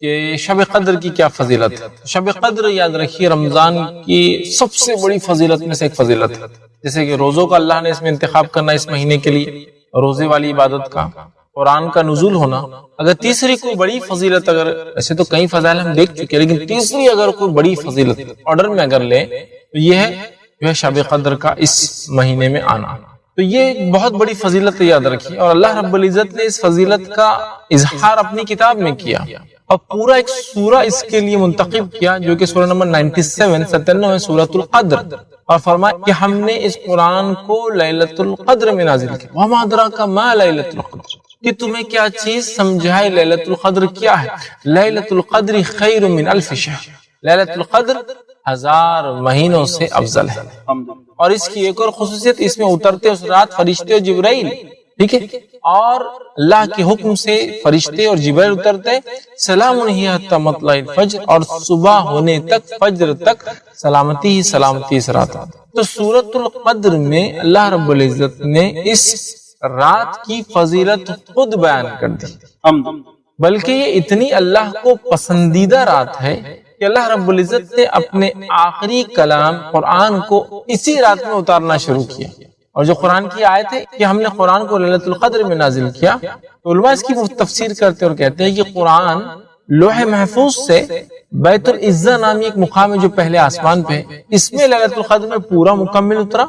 کہ شب قدر کی کیا فضیلت ہے۔ شب قدر یاد رکھیے رمضان کی سب سے بڑی فضیلت میں سے ایک فضیلت ہے، جیسے کہ روزوں کا اللہ نے اس میں انتخاب کرنا اس مہینے کے لیے، روزے والی عبادت کا، قرآن کا نزول ہونا۔ اگر تیسری کوئی بڑی فضیلت، اگر ایسے تو کئی فضائل ہم دیکھ چکے، لیکن تیسری اگر کوئی بڑی فضیلت آرڈر میں اگر لیں تو یہ ہے جو ہے شب قدر کا اس مہینے میں آنا۔ تو یہ ایک بہت بڑی فضیلت یاد رکھیے، اور اللہ رب العزت نے اس فضیلت کا اظہار اپنی کتاب میں کیا، اور پورا ایک سورہ اس کے لیے منتخب کیا جو کہ سورہ نمبر 97 سورۃ القدر، اور فرمایا کہ ہم نے اس قرآن کو لیلۃ القدر میں نازل کیا۔ وما ادراک ما لیلۃ القدر، کہ تمہیں کیا چیز سمجھائے لیلۃ القدر کیا ہے۔ لیلۃ القدر خیر من الف شہر، لیلۃ القدر 1000 مہینوں سے افضل ہے۔ اور اس کی ایک اور خصوصیت، اس میں اترتے اس رات فرشتے اور جبرائیل، ٹھیک ہے، اور اللہ کے حکم سے فرشتے اور جبرائیل اترتے، سلام ہی حتی مطلع الفجر، اور صبح ہونے تک، فجر تک سلامتی ہی سلامتی اس رات۔ تو سورۃ القدر میں اللہ رب العزت نے اس رات کی فضیلت خود بیان کر دی، بلکہ یہ اتنی اللہ کو پسندیدہ رات ہے کہ اللہ رب العزت نے اپنے آخری کلام قرآن کو اسی رات میں اتارنا شروع کیا۔ اور جو قرآن کی آیت ہے کہ ہم نے قرآن کو لیلۃ القدر میں نازل کیا، تو علماء اس کی تفسیر کرتے اور کہتے ہیں کہ قرآن لوح محفوظ سے بیت العزہ نامی ایک مقام ہے جو پہلے آسمان پہ، اس میں لیلۃ القدر میں پورا مکمل اترا،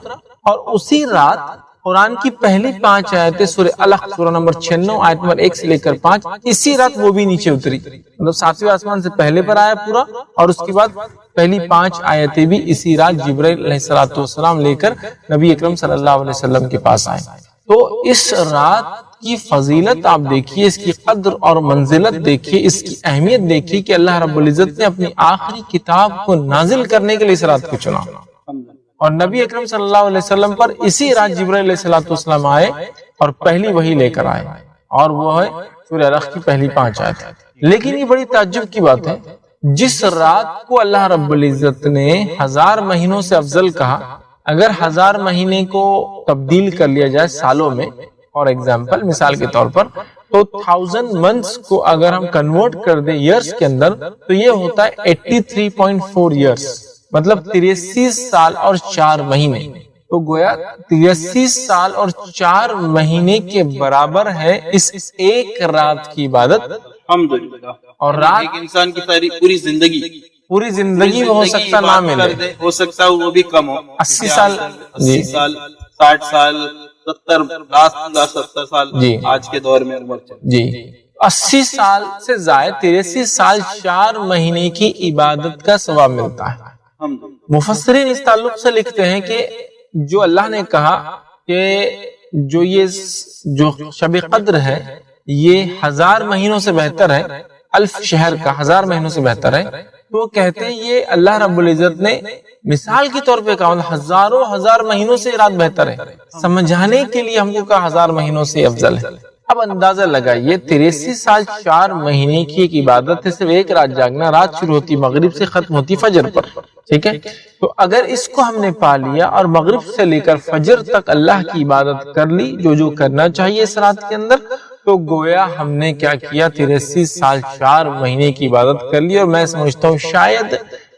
اور اسی رات قرآن کی پہلی 5 آیتیں سورہ الق سورہ نمبر 96 آیت نمبر 1 سے لے کر 5، اسی رات وہ بھی نیچے اتری، مطلب 7ویں آسمان سے پہلے پر آیا پورا، اور اس کے بعد پہلی 5 آیتیں بھی اسی رات جبرائیل علیہ السلام لے کر نبی اکرم صلی اللہ علیہ وسلم کے پاس آئے۔ تو اس رات کی فضیلت آپ دیکھیے، اس کی قدر اور منزلت دیکھیے، اس کی اہمیت دیکھیے کہ اللہ رب العزت نے اپنی آخری کتاب کو نازل کرنے کے لیے اس رات کو چنا، اور نبی اکرم صلی اللہ علیہ وسلم پر اسی رات جبرائیل علیہ السلام آئے اور پہلی وحی لے کر آئے، اور وہ ہے سورہ الق کی پہلی 5 آیت۔ لیکن یہ بڑی تعجب کی بات ہے، جس رات کو اللہ رب العزت نے 1000 مہینوں سے افضل کہا، اگر 1000 مہینے کو تبدیل کر لیا جائے سالوں میں، اور ایگزامپل مثال کے طور پر، تو 1000 منتھس کو اگر ہم کنورٹ کر دیں ایئرز کے اندر، تو یہ ہوتا ہے 83.4 ایئرز، مطلب 83 سال اور 4 مہینے۔ تو گویا 83 سال اور 4 مہینے کے برابر ہے اس ایک رات کی عبادت، اور رات ایک انسان کی ساری پوری زندگی میں ہو سکتا نہ ملے، ہو سکتا ہے وہ بھی کم ہو، 80 سال 80 سال 60 سال 70 سال جی آج کے دور میں عمر چل جی 80 سال سے زائد 83 سال 4 مہینے کی عبادت کا ثواب ملتا ہے۔ مفسرین اس تعلق سے لکھتے ہیں کہ جو اللہ نے کہا کہ جو شب قدر ہے یہ 1000 مہینوں سے بہتر ہے، 1000 شہر کا 1000 مہینوں سے بہتر ہے، تو وہ کہتے ہیں یہ اللہ رب العزت نے مثال کے طور پہ کہا، ہزاروں 1000 مہینوں سے رات بہتر ہے، سمجھانے کے لیے ہم کو کہا 1000 مہینوں سے افضل ہے۔ اب اندازہ لگائیے 83 سال 4 مہینے کی ایک عبادت ہے، صرف ایک رات جاگنا، رات شروع ہوتی مغرب سے ختم ہوتی فجر پر، ٹھیک ہے؟ تو اگر اس کو ہم نے پا لیا اور مغرب سے لے کر فجر تک اللہ کی عبادت کر لی جو کرنا چاہیے اس رات کے اندر، تو گویا ہم نے کیا کیا، 83 سال 4 مہینے کی عبادت کر لی۔ اور میں سمجھتا ہوں شاید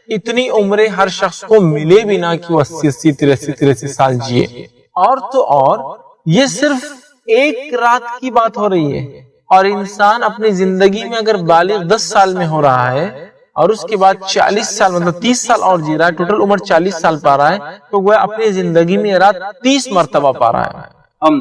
اتنی عمریں ہر شخص کو ملے بھی نہ کہ وہ 80 83 سال جیے۔ اور تو اور یہ صرف ایک رات کی بات ہو رہی ہے، اور انسان اپنی زندگی میں اگر بالغ 10 سال میں ہو رہا ہے اور اس کے بعد 40 سال مطلب 30 سال اور جی رہا ہے، ٹوٹل عمر 40 سال پا رہا ہے، تو وہ اپنی زندگی میں یہ رات 30 مرتبہ پا رہا ہے۔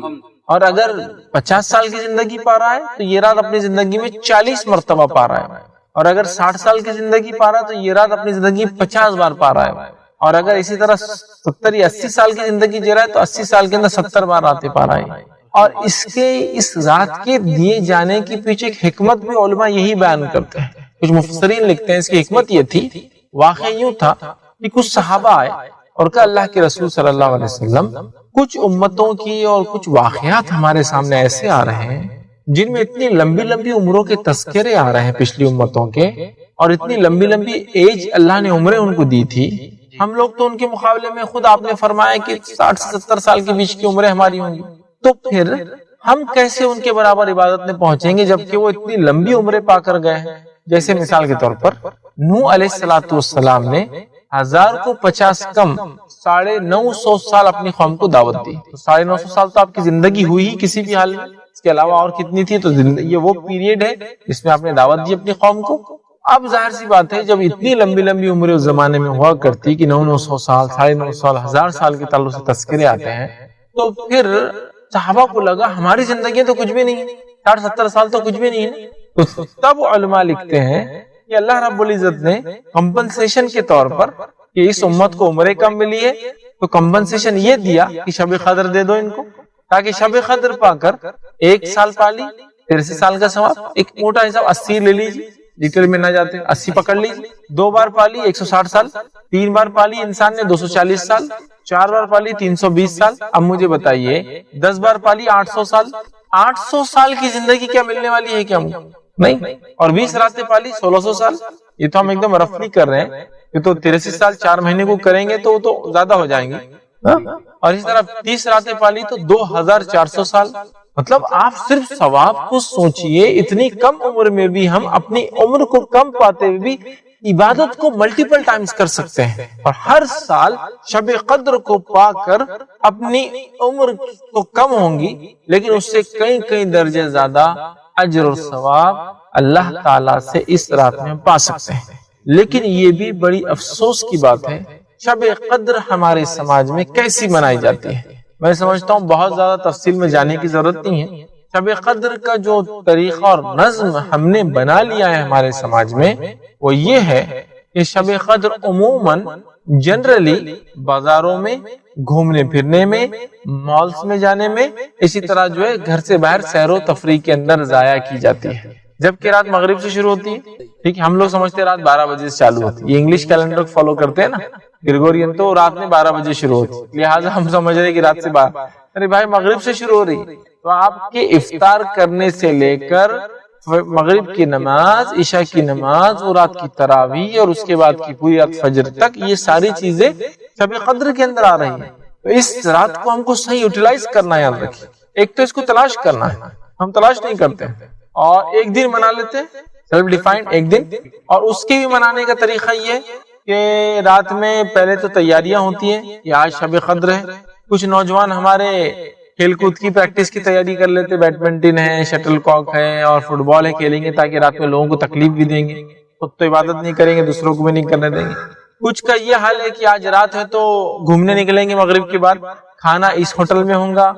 اور اگر 50 سال کی زندگی پا رہا ہے تو یہ رات اپنی زندگی میں 40 مرتبہ پا رہا ہے، اور اگر 60 سال کی زندگی پا رہا ہے تو یہ رات اپنی زندگی 50 بار پا رہا ہے، اور اگر اسی طرح 70 یا 80 سال کی زندگی جی رہا ہے تو 80 سال کے اندر 70 بار راتیں پا رہا ہے۔ اور اس رات کے دیے جانے کے پیچھے ایک حکمت بھی علماء یہی بیان کرتے ہیں، کچھ مفسرین لکھتے ہیں اس کی حکمت یہ تھی، واقعہ یوں تھا کہ کچھ صحابہ آئے اور کہا اللہ کے رسول صلی اللہ علیہ وسلم، کچھ امتوں کی اور کچھ واقعات ہمارے سامنے ایسے آ رہے ہیں جن میں اتنی لمبی لمبی عمروں کے تذکرے آ رہے ہیں پچھلی امتوں کے، اور اتنی لمبی لمبی ایج اللہ نے عمریں ان کو دی تھی، ہم لوگ تو ان کے مقابلے میں خود آپ نے فرمایا کہ 60 سے 70 سال کے بیچ کی عمریں ہماری ہوں گی، تو پھر ہم کیسے ان کے برابر عبادت میں پہنچیں گے جبکہ وہ اتنی لمبی عمریں پا کر گئے ہیں؟ جیسے مثال کے طور پر نوح علیہ السلام نے 1000 کو 50 کم 950 سال اپنی قوم کو دعوت دی. 950 سال تو آپ کی زندگی ہوئی ہی کسی بھی حال میں. اس کے علاوہ اور کتنی تھی؟ تو یہ وہ پیریڈ ہے جس میں آپ نے دعوت دی اپنی قوم کو. اب ظاہر سی بات ہے جب اتنی لمبی لمبی عمریں اس زمانے میں ہوا کرتی کہ 900 سال 950 سال 1000 سال کے تعلق سے تذکرے آتے ہیں، تو پھر صحابہ کو لگا ہماری زندگی تو کچھ بھی نہیں ہے، 60-70 سال تو کچھ بھی نہیں ہے. تو تب علماء لکھتے ہیں کہ اللہ رب العزت نے کمپنسیشن کے طور پر کہ اس امت کو عمریں کم ملی ہے تو کمپنسیشن یہ دیا کہ شب قدر دے دو ان کو، تاکہ شب قدر پا کر 1 سال پالی 83 سال کا ثواب. ایک موٹا حساب 80 لے لیجیے، ڈیٹیل میں نہ جاتے، 80 پکڑ لیجیے. 2 بار پالی 160 سال، 3 بار پالی انسان نے 240 سال، 4 بار پالی 320 سال. اب مجھے بتائیے 10 بار پالی 800 سال. 800 سال کی زندگی کیا ملنے والی ہے کیا؟ نہیں. اور 20 راتیں پالی 1600 سال. یہ تو ہم ایک دم رفلی کر رہے ہیں، یہ تو 83 سال 4 مہینے کو کریں گے تو زیادہ ہو جائیں گے. اور اس طرح 30 راتیں پالی تو 2400 سال. مطلب آپ صرف ثواب کو سوچئے، اتنی کم عمر میں بھی ہم اپنی عمر کو کم پاتے ہوئے بھی عبادت کو ملٹیپل ٹائمز کر سکتے ہیں، اور ہر سال شب قدر کو پا کر اپنی عمر تو کم ہوں گی لیکن اس سے کئی درجے زیادہ اجر اور ثواب اللہ تعالیٰ سے اس رات میں پا سکتے ہیں. لیکن یہ بھی بڑی افسوس کی بات ہے شب قدر ہمارے سماج میں کیسی منائی جاتی ہے. میں سمجھتا ہوں بہت زیادہ تفصیل میں جانے کی ضرورت نہیں ہے. شب قدر کا جو طریقہ اور نظم ہم نے بنا لیا ہے ہمارے سماج میں وہ یہ ہے کہ شب قدر عموماً جنرلی بازاروں میں گھومنے پھرنے میں، مالز میں جانے میں، اسی طرح جو ہے گھر سے باہر سیر و تفریح کے اندر ضائع کی جاتی ہے. جبکہ رات مغرب سے شروع ہوتی ہے. ٹھیک ہے، ہم لوگ سمجھتے ہیں رات 12 بجے سے چالو ہوتی ہے. یہ انگلش کیلنڈر کو فالو کرتے ہیں نا، گریگورین، تو رات میں 12 بجے شروع ہوتی ہے، لہٰذا ہم سمجھ رہے ہیں کہ رات سے 12. ارے بھائی مغرب سے شروع ہو رہی. تو آپ کے افطار کرنے سے لے کر مغرب کی نماز، عشاء کی نماز اور رات کی تراویح اور اس کے بعد کی پوری رات فجر تک، یہ ساری چیزیں شب قدر کے اندر آ رہی ہیں. تو اس رات کو ہم کو صحیح یوٹیلائز کرنا، یاد رکھیے. ایک تو اس کو تلاش کرنا ہے، ہم تلاش نہیں کرتے اور ایک دن منا لیتے ہیں سیلف ڈیفائنڈ ایک دن. اور اس کے بھی منانے کا طریقہ یہ ہے کہ رات میں پہلے تو تیاریاں ہوتی ہیں کہ آج شب قدر ہے. کچھ نوجوان ہمارے کھیل کود کی پریکٹس کی تیاری کر لیتے، بیڈمنٹن ہے، شٹل کاک ہے اور فٹ بال ہے، کھیلیں گے تاکہ رات میں لوگوں کو تکلیف بھی دیں گے، خود تو عبادت نہیں کریں گے، دوسروں کو بھی نہیں کرنے دیں گے. کچھ کا یہ حال ہے کہ آج رات ہے تو گھومنے نکلیں گے مغرب کے بعد، کھانا اس ہوٹل میں ہوگا،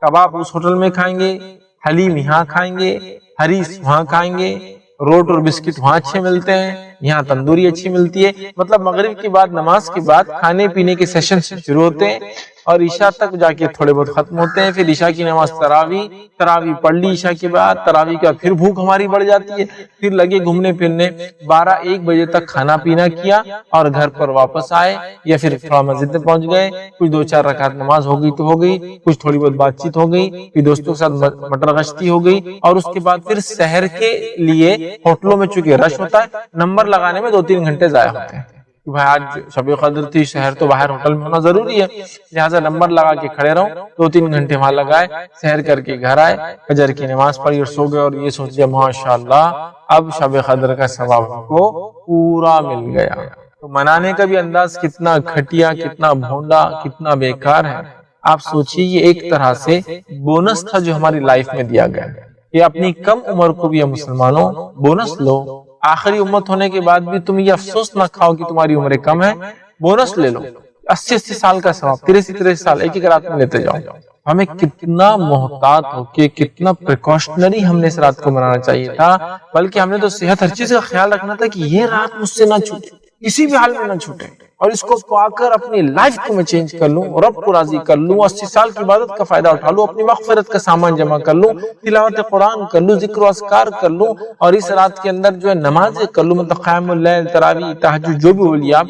کباب اس ہوٹل میں کھائیں گے، حلیم یہاں کھائیں گے، حریص وہاں کھائیں گے، روٹ اور بسکٹ وہاں اچھے ملتے ہیں، یہاں تندوری اچھی ملتی ہے. مطلب مغرب کے بعد نماز کے بعد کھانے پینے کے سیشن شروع ہوتے ہیں اور عشاء تک جا کے تھوڑے بہت ختم ہوتے ہیں. پھر عشاء کی نماز تراویح پڑھ لی عشاء کے بعد، تراویح کا پھر بھوک ہماری بڑھ جاتی ہے، پھر لگے گھومنے پھرنے، 12-1 بجے تک کھانا پینا کیا اور گھر پر واپس آئے یا پھر تھوڑا مسجد میں پہنچ گئے. کچھ 2-4 رکعت نماز ہو گئی تو ہو گئی، کچھ تھوڑی بہت بات چیت ہو گئی، پھر دوستوں کے ساتھ مٹر گشتی ہو گئی، اور اس کے بعد پھر سحر کے لیے ہوٹلوں میں چونکہ رش ہوتا ہے، نمبر لگانے میں 2-3 گھنٹے ضائع ہوتے ہیں. بھائی آج شب قدر تھی، شہر تو باہر ہوٹل میں ہونا ضروری ہے، لہٰذا نمبر لگا کے کھڑے رہو، 2-3 گھنٹے وہاں لگائے، سحر کر کے گھر آئے، فجر کی نماز پڑھی اور سو گئے اور یہ سوچے ماشاءاللہ اب شب قدر کا ثواب کو پورا مل گیا. تو منانے کا بھی انداز کتنا گھٹیا، کتنا بھونڈا، کتنا بیکار ہے. آپ سوچیے یہ ایک طرح سے بونس تھا جو ہماری لائف میں دیا گیا کہ اپنی کم عمر کو بھی مسلمانوں بونس لو. آخری امت ہونے کے بعد بھی تم یہ افسوس نہ کھاؤ کہ تمہاری عمریں کم ہے، بونس لے لو. 80 سال کا ثواب، 83 سال ایک رات میں لیتے جاؤ. ہمیں کتنا محتاط ہو کے، کتنا پریکاشنری ہم نے اس رات کو منانا چاہیے تھا. بلکہ ہم نے تو صحت ہر چیز کا خیال رکھنا تھا کہ یہ رات مجھ سے نہ چھوٹے، کسی بھی حال میں نہ چھوٹے، اور اس کو پا کر اپنی لائف کو میں چینج کر لوں، رب کو راضی کر لوں، 80 سال کی عبادت کا فائدہ اٹھا لوں، اپنی مغفرت کا سامان جمع کر لوں، تلاوت قرآن کر لوں، ذکر و اذکار کر لوں، اور اس رات کے اندر جو ہے نمازیں کر لوں، مطلب قیام اللیل، تراویح، تہجد، جو بھی بولیے آپ،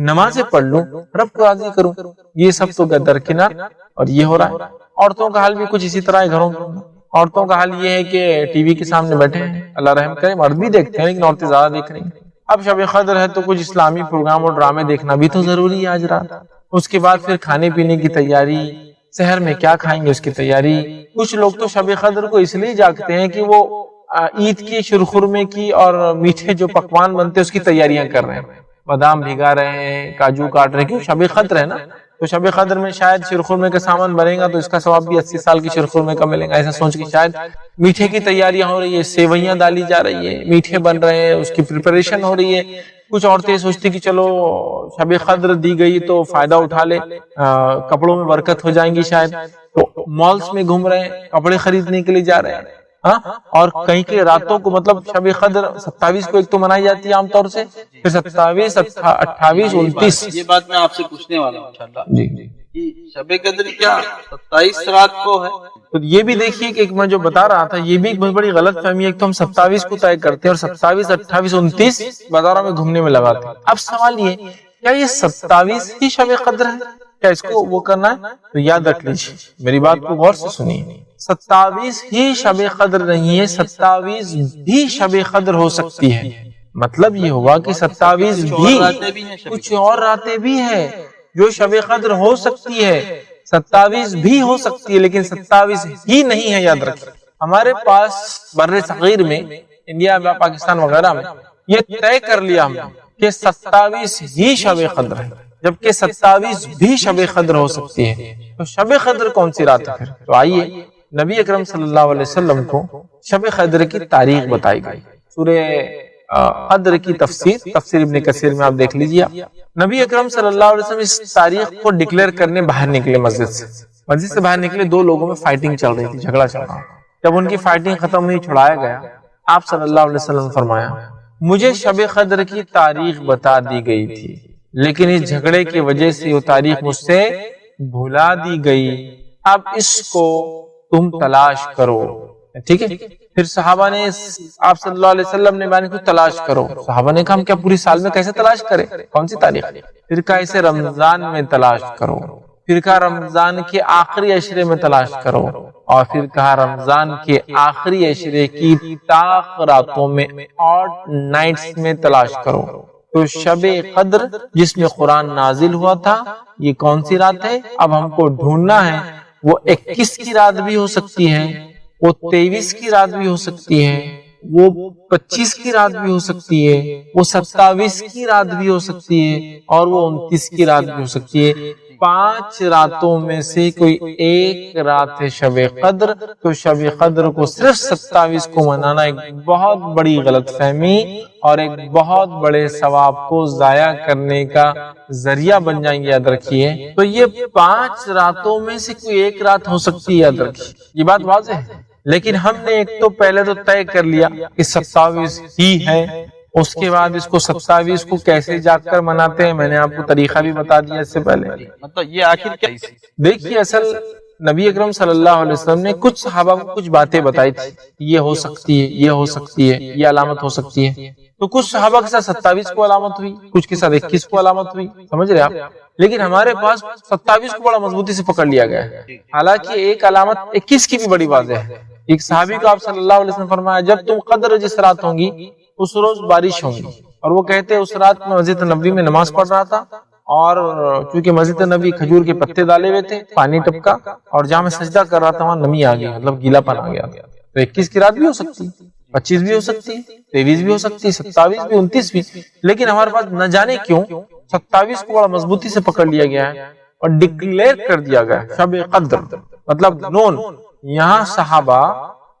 نمازیں پڑھ لوں، رب کو راضی کروں. یہ سب تو درکنار، اور یہ ہو رہا ہے. عورتوں کا حال بھی کچھ اسی طرح ہے. گھروں میں عورتوں کا حال یہ ہے کہ ٹی وی کے سامنے بیٹھے ہیں، اللہ رحم کرے، مرد بھی دیکھتے ہیں لیکن عورتیں زیادہ دیکھ رہی ہیں. اب شب قدر ہے تو کچھ اسلامی پروگرام اور ڈرامے دیکھنا بھی تو ضروری ہے آج رات. اس کے بعد پھر کھانے پینے کی تیاری، سحر میں کیا کھائیں گے اس کی تیاری. کچھ لوگ تو شب قدر کو اس لیے جاگتے ہیں کہ وہ عید کی شرخرمے کی اور میٹھے جو پکوان بنتے ہیں اس کی تیاریاں کر رہے ہیں، بادام بھگا رہے ہیں، کاجو کاٹ رہے ہیں، کیوں شب قدر ہے نا، تو شب قدر میں شاید شرخرمے کا سامان بنے گا تو اس کا ثواب بھی 80 سال کی شرخرمے کا ملے گا، ایسا سوچ کے شاید میٹھے کی تیاریاں ہو رہی ہے، سیویاں ڈالی جا رہی ہے، میٹھے بن رہے ہیں، اس کی پریپریشن ہو رہی ہے۔ کچھ عورتیں سوچتی کہ چلو شب قدر دی گئی تو فائدہ اٹھا لے، کپڑوں میں برکت ہو جائیں گی شاید، تو مالز میں گھوم رہے ہیں، کپڑے خریدنے کے لیے جا رہے ہیں، ہاں، اور کہیں کے راتوں کو، مطلب شب قدر 27 کو ایک تو منائی جاتی ہے عام طور سے، پھر 27 28 29۔ یہ بات میں آپ سے پوچھنے والا ہوں انشاءاللہ جی کہ شب قدر کیا 27 رات کو ہے؟ تو یہ بھی دیکھیے کہ ایک میں جو بتا رہا تھا یہ بھی ایک بہت بڑی غلط فہمی ہے، ایک تو ہم 27 کو طے کرتے ہیں اور 27 28 29 بازاروں میں گھومنے میں لگاتے ہیں۔ اب سوال یہ کیا یہ 27 ہی شب قدر ہے؟ کیا اس کو وہ کرنا ہے؟ تو یاد رکھ لیجیے، میری بات کو غور سے سنیے، 27 ہی شب قدر نہیں ہے، 27 بھی شب قدر ہو سکتی ہے۔ مطلب یہ ہوا کہ 27 بھی کچھ اور راتیں بھی ہیں جو شب قدر ہو سکتی ہے، 27 بھی ہو سکتی ہے، لیکن 27 ہی نہیں ہے، یاد رکھیں۔ ہمارے پاس بر صغیر میں، انڈیا میں، پاکستان وغیرہ میں یہ طے کر لیا ہم نے کہ 27 ہی شب قدر ہے، جبکہ 27 بھی شب قدر ہو سکتی ہے۔ تو شب قدر کون سی رات ہے پھر؟ تو آئیے نبی اکرم صلی اللہ علیہ وسلم کو شب قدر کی تاریخ بتائی گئی، سورہ قدر کی تفسیر ابن کثیر میں آپ دیکھ لیجیے۔ نبی اکرم صلی اللہ علیہ وسلم اس تاریخ کو ڈکلیئر کرنے باہر نکلے، مسجد سے باہر نکلے، دو لوگوں میں فائٹنگ چل رہی تھی، جھگڑا چل رہا۔ جب ان کی فائٹنگ ختم ہوئی، چھڑایا گیا، آپ صلی اللہ علیہ وسلم فرمایا مجھے شب قدر کی تاریخ بتا دی گئی تھی، لیکن اس جھگڑے کی وجہ سے وہ تاریخ مجھ سے بھلا دی گئی، اب اس کو تم تلاش کرو، ٹھیک ہے۔ پھر صحابہ نے آپ صلی اللہ علیہ وسلم نے بیان کیا تلاش کرو، صحابہ نے کہا ہم کیا پوری سال میں کیسے تلاش کریں، کون سی تاریخ؟ پھر کہا اسے رمضان میں تلاش کرو، پھر کہا رمضان کے آخری عشرے میں تلاش کرو، اور پھر کہا رمضان کے آخری عشرے کی طاق راتوں میں، آڈ نائٹس میں تلاش کرو۔ تو شب قدر جس میں قرآن نازل ہوا تھا یہ کون سی رات ہے؟ اب ہم کو ڈھونڈنا ہے، وہ 21 کی رات بھی ہو سکتی ہے، وہ 23 کی رات بھی ہو سکتی ہے، وہ 25 کی رات بھی ہو سکتی ہے، وہ 27 کی رات بھی ہو سکتی ہے، اور وہ 29 کی رات بھی ہو سکتی ہے۔ 5 راتوں میں سے کوئی ایک رات ہے شب قدر، تو شب قدر کو صرف 27 کو منانا ایک بہت بڑی غلط فہمی اور ایک بہت بڑے ثواب کو ضائع کرنے کا ذریعہ بن جائیں گے، یاد رکھیے۔ تو یہ 5 راتوں میں سے کوئی ایک رات ہو سکتی ہے، یاد رکھیے، یہ بات واضح ہے۔ لیکن ہم نے ایک تو پہلے تو طے کر لیا کہ 27 ہی ہے، اس کے بعد اس کو 27 کو کیسے جاگ کر مناتے ہیں میں نے آپ کو طریقہ بھی بتا دیا اس سے پہلے۔ مطلب یہ آخر کیا؟ دیکھیے اصل نبی اکرم صلی اللہ علیہ وسلم نے کچھ صحابہ کو کچھ باتیں بتائی تھی، یہ ہو سکتی ہے، یہ ہو سکتی ہے، یہ علامت ہو سکتی ہے، تو کچھ صحابہ کے ساتھ 27 کو علامت ہوئی، کچھ کے ساتھ 21 کو علامت ہوئی، سمجھ رہے آپ؟ لیکن ہمارے پاس 27 کو بڑا مضبوطی سے پکڑ لیا گیا ہے، حالانکہ ایک علامت 21 کی بھی بڑی واضح ہے۔ ایک صحابی کو آپ صلی اللہ علیہ وسلم فرمایا جب تم قدر جس رات ہوں گی اس روز بارش ہوگی، اور وہ کہتے اس رات میں مسجد نبوی میں نماز پڑھ رہا تھا، اور چونکہ مسجد نبی کھجور کے پتے ڈالے ہوئے تھے، پانی ٹپکا، اور جہاں میں سجدہ کر رہا تھا وہاں نمی آ گئی، مطلب گیلا پن آ گیا۔ تو 21 کی رات بھی ہو سکتی، 25 بھی ہو سکتی، 23 بھی ہو سکتی، 27 بھی، 29 بھی، لیکن ہمارے پاس نہ جانے کیوں 27 کو بڑا مضبوطی سے پکڑ لیا گیا ہے اور ڈکلیئر کر دیا گیا شب قدر، مطلب نون۔ یہاں صحابہ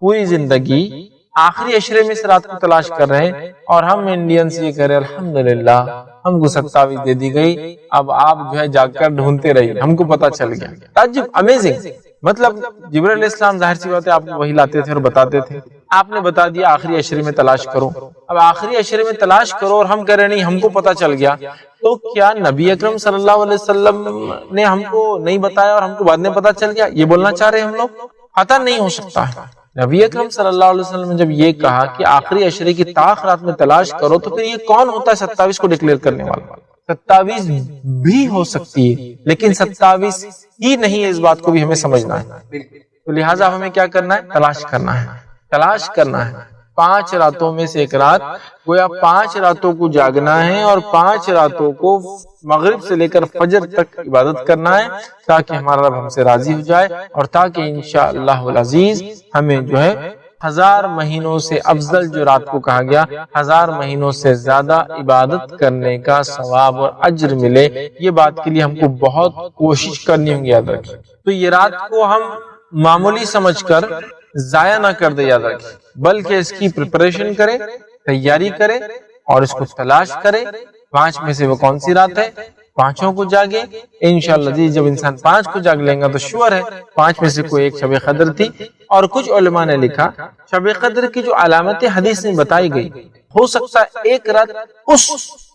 پوری زندگی آخری عشرے میں اس رات کو تلاش کر رہے ہیں، اور ہم انڈینس یہ کہہ رہے ہیں الحمدللہ ہم کو 27 دے دی گئی، اب آپ جو ہے جا کر ڈھونڈتے رہیے، ہم کو پتا چل گیا۔ تعجب، امیزنگ، مطلب جبرائیل علیہ السلام ظاہر سی بات ہے آپ کو وہی لاتے تھے اور بتاتے تھے، آپ نے بتا دیا آخری عشرے میں تلاش کرو، اب آخری عشرے میں تلاش کرو اور ہم کہہ رہے نہیں ہم کو پتا چل گیا، تو کیا نبی اکرم صلی اللہ علیہ وسلم نے ہم کو نہیں بتایا اور ہم کو بعد میں پتا چل گیا، یہ بولنا چاہ رہے ہیں ہم لوگ؟ قطعاً نہیں ہو سکتا ہے۔ نبی اکرم صلی اللہ علیہ وسلم نے جب یہ کہا کہ آخری عشرے کی طاق رات میں تلاش کرو، تو پھر یہ کون ہوتا ہے 27 کو ڈکلیئر کرنے والا؟ 27 بھی ہو سکتی ہے لیکن 27 ہی نہیں ہے، اس بات کو بھی ہمیں سمجھنا ہے۔ تو لہٰذا ہمیں کیا کرنا ہے؟ تلاش کرنا ہے، تلاش کرنا ہے۔ 5 راتوں میں سے ایک رات، گویا 5 راتوں کو جاگنا ہے اور 5 راتوں کو مغرب سے لے کر فجر تک عبادت کرنا ہے، تاکہ ہمارا رب ہم سے راضی ہو جائے، اور تاکہ انشاءاللہ العزیز ہمیں جو ہے 1000 مہینوں سے افضل جو رات کو کہا گیا، 1000 مہینوں سے زیادہ عبادت کرنے کا ثواب اور اجر ملے، یہ بات کے لیے ہم کو بہت کوشش کرنی ہوگی، یاد رکھیں۔ تو یہ رات کو ہم معمولی سمجھ کر ضائع نہ کر دے، یاد رکھیں، بلکہ اس کی پریپریشن کرے، تیاری کرے اور اس کو تلاش کرے 5 میں سے وہ کون سی رات ہے، 5 کو جاگے انشاءاللہ جی۔ جب انسان 5 کو جاگ لیں گا تو شور ہے 5 میں سے کوئی ایک شب قدر تھی۔ اور کچھ علماء نے لکھا شب قدر کی جو علامت حدیث میں بتائی گئی، ہو سکتا ہے ایک رات اس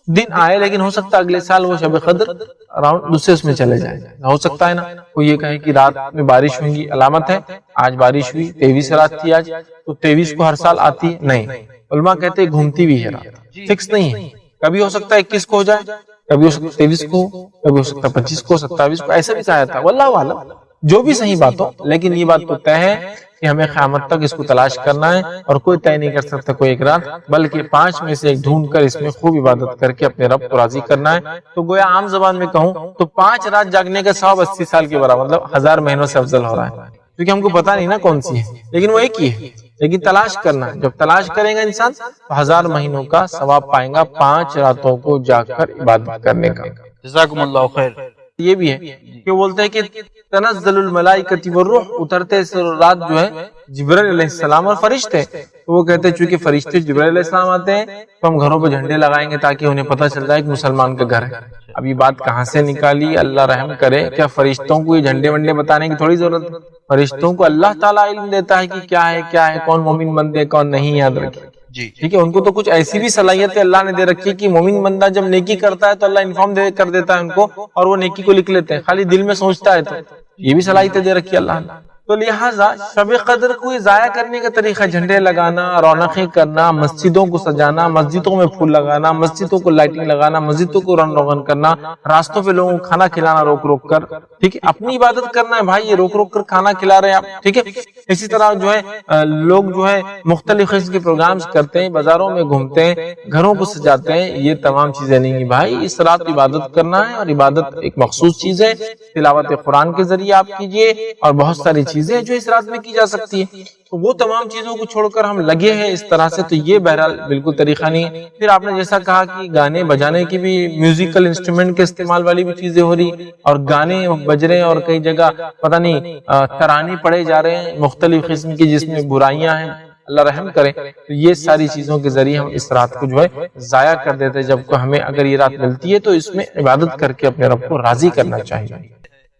دن آئے، لیکن ہو سکتا ہے اگلے سال وہ شب قدر اراؤنڈ دوسرے اس میں چلے جائے، ہو سکتا ہے نا۔ کوئی یہ کہے کہ رات میں بارش ہوگی، علامت ہے، آج بارش ہوئی، 23 رات تھی آج، تو 23 کو ہر سال آتی ہے، نہیں، علماء کہتے ہیں گھومتی بھی ہے رات، فکس نہیں ہے، کبھی ہو سکتا ہے 21 کو ہو جائے، کبھی ہو سکتا ہے 23 کو، کبھی ہو سکتا ہے 25 کو، 27 کو، ایسا بھی کہا تھا، واللہ اعلم، جو بھی صحیح بات ہو، لیکن یہ بات تو طے ہے کہ ہمیں قیامت تک اس کو تلاش کرنا ہے، اور کوئی طے نہیں کر سکتا کوئی ایک رات، بلکہ 5 میں سے ایک ڈھونڈ کر اس میں خوب عبادت کر کے اپنے رب کو راضی کرنا ہے۔ تو گویا عام زبان میں کہوں تو 5 رات جاگنے کا ثواب 80 سال کے برابر، مطلب 1000 مہینوں سے افضل ہو رہا ہے، کیونکہ ہم کو پتا نہیں نا کون سی ہے، لیکن وہ ایک ہی ہے، لیکن تلاش کرنا ہے۔ جب تلاش کرے گا انسان تو 1000 مہینوں کا ثواب پائے گا 5 راتوں کو جاگ کر عبادت کرنے کا۔ جزاکم اللہ خیر۔ یہ بھی ہے کہ بولتے ہیں کہ تنزل الملائکۃ والروح، اترتے رات جو ہے جبرائیل علیہ السلام اور فرشتے، تو وہ کہتے ہیں چونکہ فرشتے جبرائیل علیہ السلام آتے ہیں تو ہم گھروں پہ جھنڈے لگائیں گے تاکہ انہیں پتہ چل جائے کہ مسلمان کا گھر ہے۔ اب یہ بات کہاں سے نکالی، اللہ رحم کرے، کیا فرشتوں کو یہ جھنڈے ونڈے بتانے کی تھوڑی ضرورت ہے؟ فرشتوں کو اللہ تعالیٰ علم دیتا ہے کہ کیا ہے، کون مومن بندے کون نہیں، یاد رکھیں جی ٹھیک ہے۔ ان کو تو کچھ ایسی بھی صلاحیتیں اللہ نے دے رکھی ہے کہ مومن بندہ جب نیکی کرتا ہے تو اللہ انفارم کر دیتا ہے ان کو، اور وہ نیکی کو لکھ لیتے ہیں، خالی دل میں سوچتا ہے، تو یہ بھی صلاحیتیں دے رکھی ہے اللہ نے۔ تو لہٰذا شب قدر کو ضائع کرنے کا طریقہ جھنڈے لگانا، رونقیں کرنا، مسجدوں کو سجانا، مسجدوں میں پھول لگانا، مسجدوں کو لائٹنگ لگانا، مسجدوں کو رنگ روغن کرنا، راستوں پہ لوگوں کو کھانا کھلانا روک روک کر، ٹھیک ہے، اپنی عبادت کرنا ہے بھائی، یہ روک روک کر کھانا کھلا رہے ہیں آپ، ٹھیک ہے۔ اسی طرح جو ہے لوگ جو ہے مختلف قسم کے پروگرامز کرتے ہیں، بازاروں میں گھومتے ہیں، گھروں کو سجاتے ہیں، یہ تمام چیزیں نہیں ہیں بھائی۔ اس رات عبادت کرنا ہے، اور عبادت ایک مخصوص چیز ہے، تلاوت قرآن کے ذریعے آپ کیجئے، اور بہت ساری چیزیں جو اس رات میں کی جا سکتی ہے، تو وہ تمام چیزوں کو چھوڑ کر ہم لگے ہیں اس طرح سے، تو یہ بہرحال بالکل طریقہ نہیں ہے۔ پھر آپ نے جیسا کہا کہ گانے بجانے کی بھی، میوزیکل انسٹرومنٹ کے استعمال والی بھی چیزیں ہو رہی، اور گانے بج رہے ہیں، اور کئی جگہ پتہ نہیں ترانے پڑے جا رہے ہیں مختلف قسم کی، جس میں برائیاں ہیں، اللہ رحم کرے۔ تو یہ ساری چیزوں کے ذریعے ہم اس رات کو جو ہے ضائع کر دیتے، جبکہ ہمیں اگر یہ رات ملتی ہے تو اس میں عبادت کر کے اپنے رب کو راضی کرنا چاہیے۔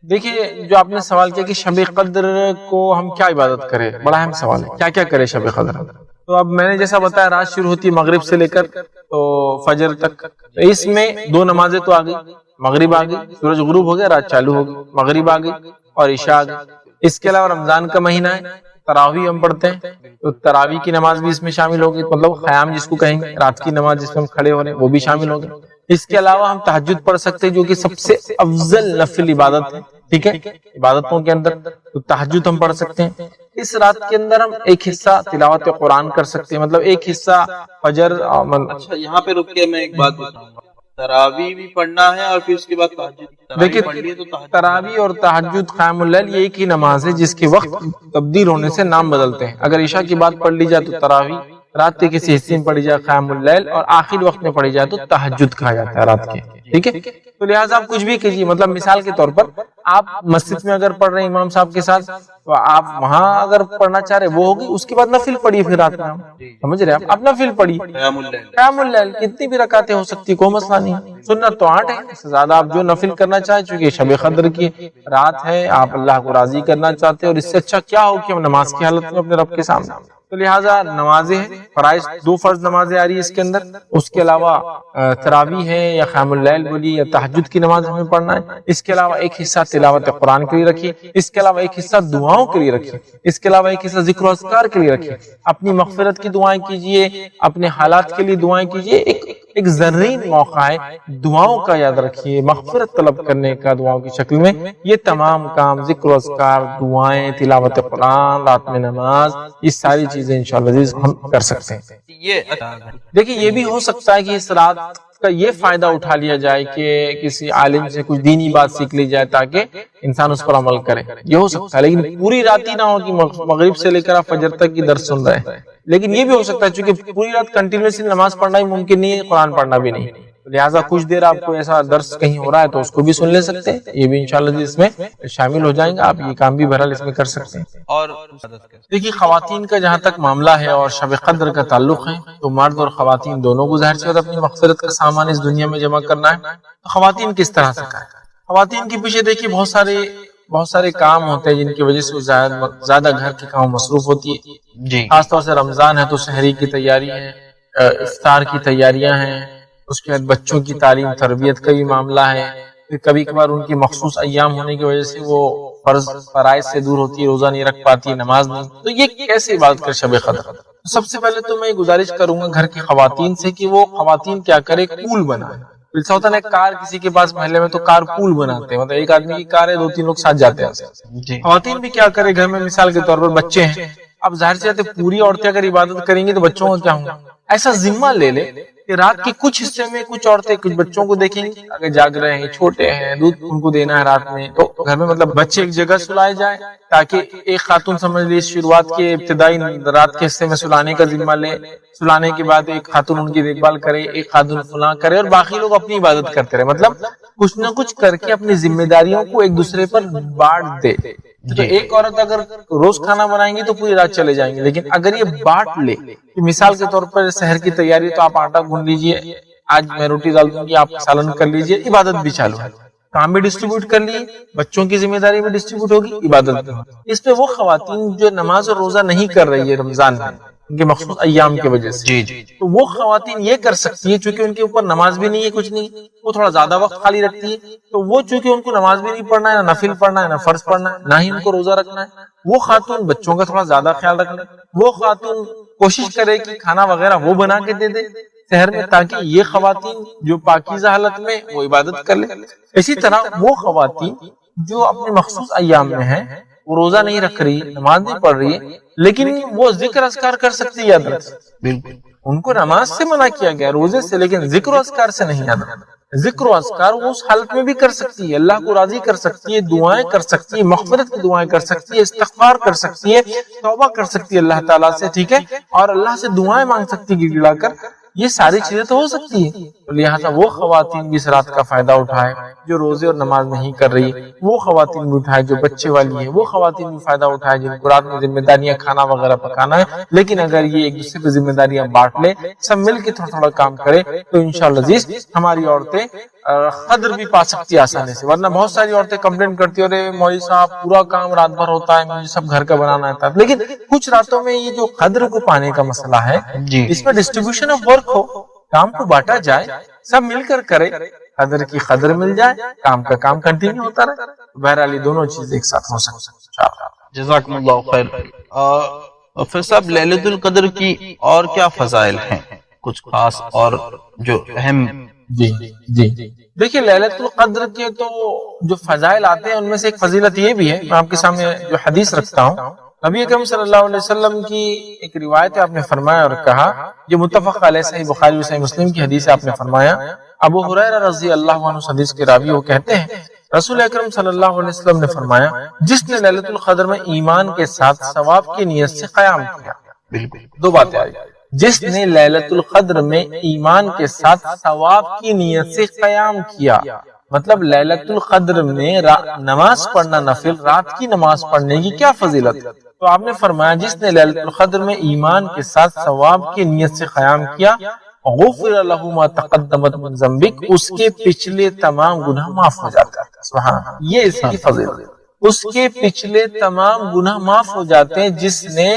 دیکھیے جو آپ نے سوال کیا کہ شب قدر کو ہم کیا عبادت کریں، بڑا اہم سوال ہے، کیا کیا کرے شب قدر۔ تو اب میں نے جیسا بتایا رات شروع ہوتی ہے مغرب سے لے کر تو فجر تک، تو اس میں 2 نمازیں تو آ گئی، مغرب آ گئی، سورج غروب ہو گیا، رات چالو ہو گئی، مغرب آ گئی اور عشاء آ گئی۔ اس کے علاوہ رمضان کا مہینہ ہے، تراویح ہم پڑھتے ہیں، تو تراویح کی نماز بھی اس میں شامل ہوگی، مطلب قیام جس کو کہیں گے، رات کی نماز جس میں ہم کھڑے ہو رہے ہیں وہ بھی شامل ہوگی۔ اس کے علاوہ ہم تہجد پڑھ سکتے ہیں، جو کہ سب سے افضل نفل عبادت ہے، ٹھیک ہے، عبادتوں کے اندر تو تہجد ہم پڑھ سکتے ہیں۔ اس رات کے اندر ہم ایک حصہ تلاوت قرآن کر سکتے ہیں، مطلب ایک حصہ فجر۔ اچھا یہاں پہ رک کے میں ایک بات بتاؤں گا، تراویح بھی پڑھنا ہے اور پھر اس کے بعد تہجد۔ دیکھیے تراویح اور تہجد قیام اللیل یہ ایک ہی نماز ہے جس کے وقت تبدیل ہونے سے نام بدلتے ہیں۔ اگر عشاء کی بات پڑھ لی جائے تو تراویح، رات کے کسی حصے میں پڑھی جائے قیام اللیل، اور آخر وقت میں پڑھی جائے تو تہجد کہا جاتا ہے رات کے، ٹھیک ہے۔ تو لہٰذا آپ کچھ بھی کیجیے، مطلب مثال کے طور پر آپ مسجد میں اگر پڑھ رہے ہیں امام صاحب کے ساتھ، تو آپ وہاں اگر پڑھنا چاہ رہے وہ ہوگی، اس کے بعد نفل پڑھیے، پھر رات میں سمجھ رہے آپ نفل پڑھیے، قیام اللیل کتنی بھی رکعتیں ہو سکتی، کوئی مسئلہ نہیں، سنت تو 8 ہے، اس سے زیادہ آپ جو نفل کرنا چاہیں، چونکہ شب قدر کی رات ہے، آپ اللہ کو راضی کرنا چاہتے ہیں، اور اس سے اچھا کیا ہو کہ ہم نماز کی حالت میں اپنے رب کے سامنے۔ تو لہٰذا نمازیں ہیں، فرائض 2 فرض نمازیں آ رہی ہے اس کے اندر، اس کے علاوہ تراویح ہے یا قیام اللیل بولی یا تہجد کی نماز ہمیں پڑھنا ہے۔ اس کے علاوہ ایک حصہ تلاوت قرآن کے لیے رکھیے، اس کے علاوہ ایک حصہ دعاؤں کے لیے رکھیے، اس کے علاوہ ایک حصہ ذکر و اذکار کے لیے رکھیے، اپنی مغفرت کی دعائیں کیجیے، اپنے حالات کے لیے دعائیں کیجیے۔ ایک زرین موقع ہے دعاؤں کا، یاد رکھیے، مغفرت طلب کرنے کا دعاؤں کی شکل میں۔ یہ تمام کام ذکر و اذکار، دعائیں، تلاوت قرآن، رات میں نماز، یہ ساری چیزیں انشاءاللہ ہم کر سکتے ہیں۔ دیکھیں یہ بھی ہو سکتا ہے کہ اس رات کا یہ فائدہ اٹھا لیا جائے کہ کسی عالم سے کچھ دینی بات سیکھ لی جائے تاکہ انسان اس پر عمل کرے، یہ ہو سکتا ہے، لیکن پوری رات ہی نہ ہو کہ مغرب سے لے کر آپ فجر تک کی درس سن رہے ہیں۔ لیکن یہ بھی ہو سکتا ہے چونکہ پوری رات کنٹینیوسلی نماز پڑھنا ہی ممکن نہیں ہے، قرآن پڑھنا بھی نہیں، لہٰذا کچھ دیر آپ کو ایسا درس کہیں ہو رہا ہے تو اس کو بھی سن لے سکتے ہیں، یہ بھی انشاءاللہ اس میں شامل ہو جائیں گے، آپ یہ کام بھی بہرحال اس میں کر سکتے ہیں۔ اور دیکھیے خواتین کا جہاں تک معاملہ ہے اور شب قدر کا تعلق ہے تو مرد اور خواتین دونوں کو ظاہر سے اپنی مغفرت کا سامان اس دنیا میں جمع کرنا ہے، تو خواتین کس طرح سے کریں؟ خواتین کے پیچھے دیکھیے بہت سارے کام ہوتے ہیں جن کی وجہ سے وہ زیادہ گھر کے کام مصروف ہوتی ہے، جی خاص طور سے رمضان ہے تو سحری کی تیاری ہے، افطار کی تیاریاں ہیں، اس کے بعد بچوں کی تعلیم تربیت کا بھی معاملہ ہے، پھر کبھی کبھار ان کی مخصوص ایام ہونے کی وجہ سے وہ فرائض سے دور ہوتی ہے، روزہ نہیں رکھ پاتی، نماز نہیں، تو یہ کیسے عبادت کر شب قدر؟ سب سے پہلے تو میں گزارش کروں گا گھر کی خواتین سے کہ وہ خواتین کیا کرے، پول بنائے۔ ایسا ہوتا ہے کار کسی کے پاس محلے میں تو کار پول بناتے ہیں، مطلب ایک آدمی کی کار ہے، 2-3 لوگ ساتھ جاتے ہیں۔ خواتین بھی کیا کرے، گھر میں مثال کے طور پر بچے ہیں، اب ظاہر سے پوری عورتیں اگر عبادت کریں گی تو بچوں کو کیا ہوگا، ایسا ذمہ لے لے کہ رات کے کچھ حصے میں کچھ عورتیں کچھ بچوں کو دیکھیں گی، اگر جاگ رہے ہیں، چھوٹے ہیں، دودھ ان کو دینا ہے رات میں، تو گھر میں مطلب بچے ایک جگہ سلائے جائے تاکہ ایک خاتون سمجھ لی شروعات کے ابتدائی رات کے حصے میں سلانے کا ذمہ لے، سلانے کے بعد ایک خاتون ان کی دیکھ بھال کرے، ایک خاتون فلاں کرے، اور باقی لوگ اپنی عبادت کرتے رہے، مطلب کچھ نہ کچھ کر کے اپنی ذمہ داریوں کو ایک دوسرے پر بانٹ دے۔ تو ایک عورت اگر روز کھانا بنائیں گی تو پوری رات چلے جائیں گے، لیکن اگر یہ بانٹ لے کہ مثال کے طور پر سحر کی تیاری تو آپ آٹا گھون لیجئے، آج میں روٹی ڈال دوں گی، آپ سالن کر لیجئے، عبادت بھی چالو ہے، کام بھی ڈسٹریبیوٹ کر لیے، بچوں کی ذمہ داری بھی ڈسٹریبیوٹ ہوگی، عبادت بھی ہوگی۔ اس پہ وہ خواتین جو نماز اور روزہ نہیں کر رہی ہے رمضان میں ان کے مخصوص ایام کی وجہ سے، تو وہ خواتین یہ کر سکتی ہے چونکہ ان کے اوپر نماز بھی نہیں ہے، کچھ نہیں، وہ تھوڑا زیادہ وقت خالی رکھتی ہے، تو وہ چونکہ ان کو نماز بھی نہیں پڑھنا ہے، نہ نفل پڑھنا ہے، نہ فرض پڑھنا ہے، نہ ہی ان کو روزہ رکھنا ہے، وہ خاتون بچوں کا تھوڑا زیادہ خیال رکھ لے، وہ خاتون کوشش کرے کہ کھانا وغیرہ وہ بنا کے دے دے شہر میں، تاکہ یہ خواتین جو پاکیزہ حالت میں وہ عبادت کر لے۔ اسی طرح وہ خواتین جو اپنے مخصوص ایام میں ہیں، وہ روزہ نہیں رکھ رہی، نماز نہیں پڑھ رہی ہے، لیکن وہ ذکر اذکار کر سکتی ہے، یاد رکھ، بالکل ان کو نماز سے منع کیا گیا، روزے سے، لیکن ذکر و اذکار سے نہیں، یاد رکھ، ذکر و اذکار وہ اس حالت میں بھی کر سکتی ہے، اللہ کو راضی کر سکتی ہے، دعائیں کر سکتی ہے، مغفرت کی دعائیں کر سکتی ہے، استغفار کر سکتی ہے، توبہ کر سکتی ہے اللہ تعالیٰ سے، ٹھیک ہے، اور اللہ سے دعائیں مانگ سکتی ہے گڑ گڑا کر، یہ ساری چیزیں تو ہو سکتی ہے۔ لہٰذا وہ خواتین بھی اس رات کا فائدہ اٹھائے جو روزے اور نماز نہیں کر رہی، وہ خواتین بھی اٹھائے جو بچے والی ہیں، وہ خواتین بھی فائدہ اٹھائے جن کو رات میں ذمہ داریاں کھانا وغیرہ پکانا ہے، لیکن اگر یہ ایک دوسرے پہ ذمہ داریاں بانٹ لے، سب مل کے تھوڑا تھوڑا کام کرے، تو انشاءاللہ عزیز ہماری عورتیں قدر بھی پا سکتی ہے آسانی سے۔ ورنہ بہت ساری عورتیں کمپلین کرتی ہیں، ارے مولوی صاحب پورا کام رات بھر ہوتا ہے، مجھے سب گھر کا بنانا ہے، لیکن کچھ راتوں میں یہ جو قدر کو پانے کا مسئلہ ہے، اس میں ڈسٹریبیوشن آف ورک ہو، کام کو بانٹا جائے، سب مل کر کرے، قدر کی قدر مل جائے، کام کا کام کنٹینیو ہوتا رہے، بہرحال یہ دونوں چیز ایک ساتھ ہو سکتے ہیں۔ جزاکم اللہ خیر۔ پھر صاحب لیلۃ القدر کی اور کیا فضائل ہیں، کچھ خاص اور جو اہم؟ جی دیکھیے لیلۃ القدر کے تو جو فضائل آتے ہیں ان میں سے ایک فضیلت یہ بھی ہے، میں آپ کے سامنے جو حدیث رکھتا ہوں، نبی اکرم صلی اللہ علیہ وسلم کی ایک روایت ہے، آپ نے فرمایا اور کہا، یہ متفق علیہ صحیح بخاری و صحیح مسلم کی حدیث ہے، آپ نے فرمایا، ابو ہریرہ رضی اللہ عنہ حدیث کے راوی وہ کہتے ہیں، رسول اکرم صلی اللہ علیہ وسلم نے فرمایا، جس نے لیلۃ القدر میں ایمان کے ساتھ ثواب کی نیت سے قیام کیا، بالکل دو باتیں آئی، جس نے لیلۃ القدر میں ایمان کے ساتھ ثواب کی نیت سے قیام کیا، مطلب لیلۃ القدر میں نماز پڑھنا، نفل رات کی نماز پڑھنے کی کیا فضیلت، تو آپ نے فرمایا جس نے لیلۃ القدر میں ایمان کے ساتھ ثواب کی نیت سے قیام کیا، غفر لہ ما تقدمت من ذنبک، اس کے پچھلے تمام گناہ معاف ہو جاتے ہیں، سبحان اللہ، یہ اس کی فضیلت، اس کے پچھلے تمام گناہ معاف ہو جاتے ہیں جس نے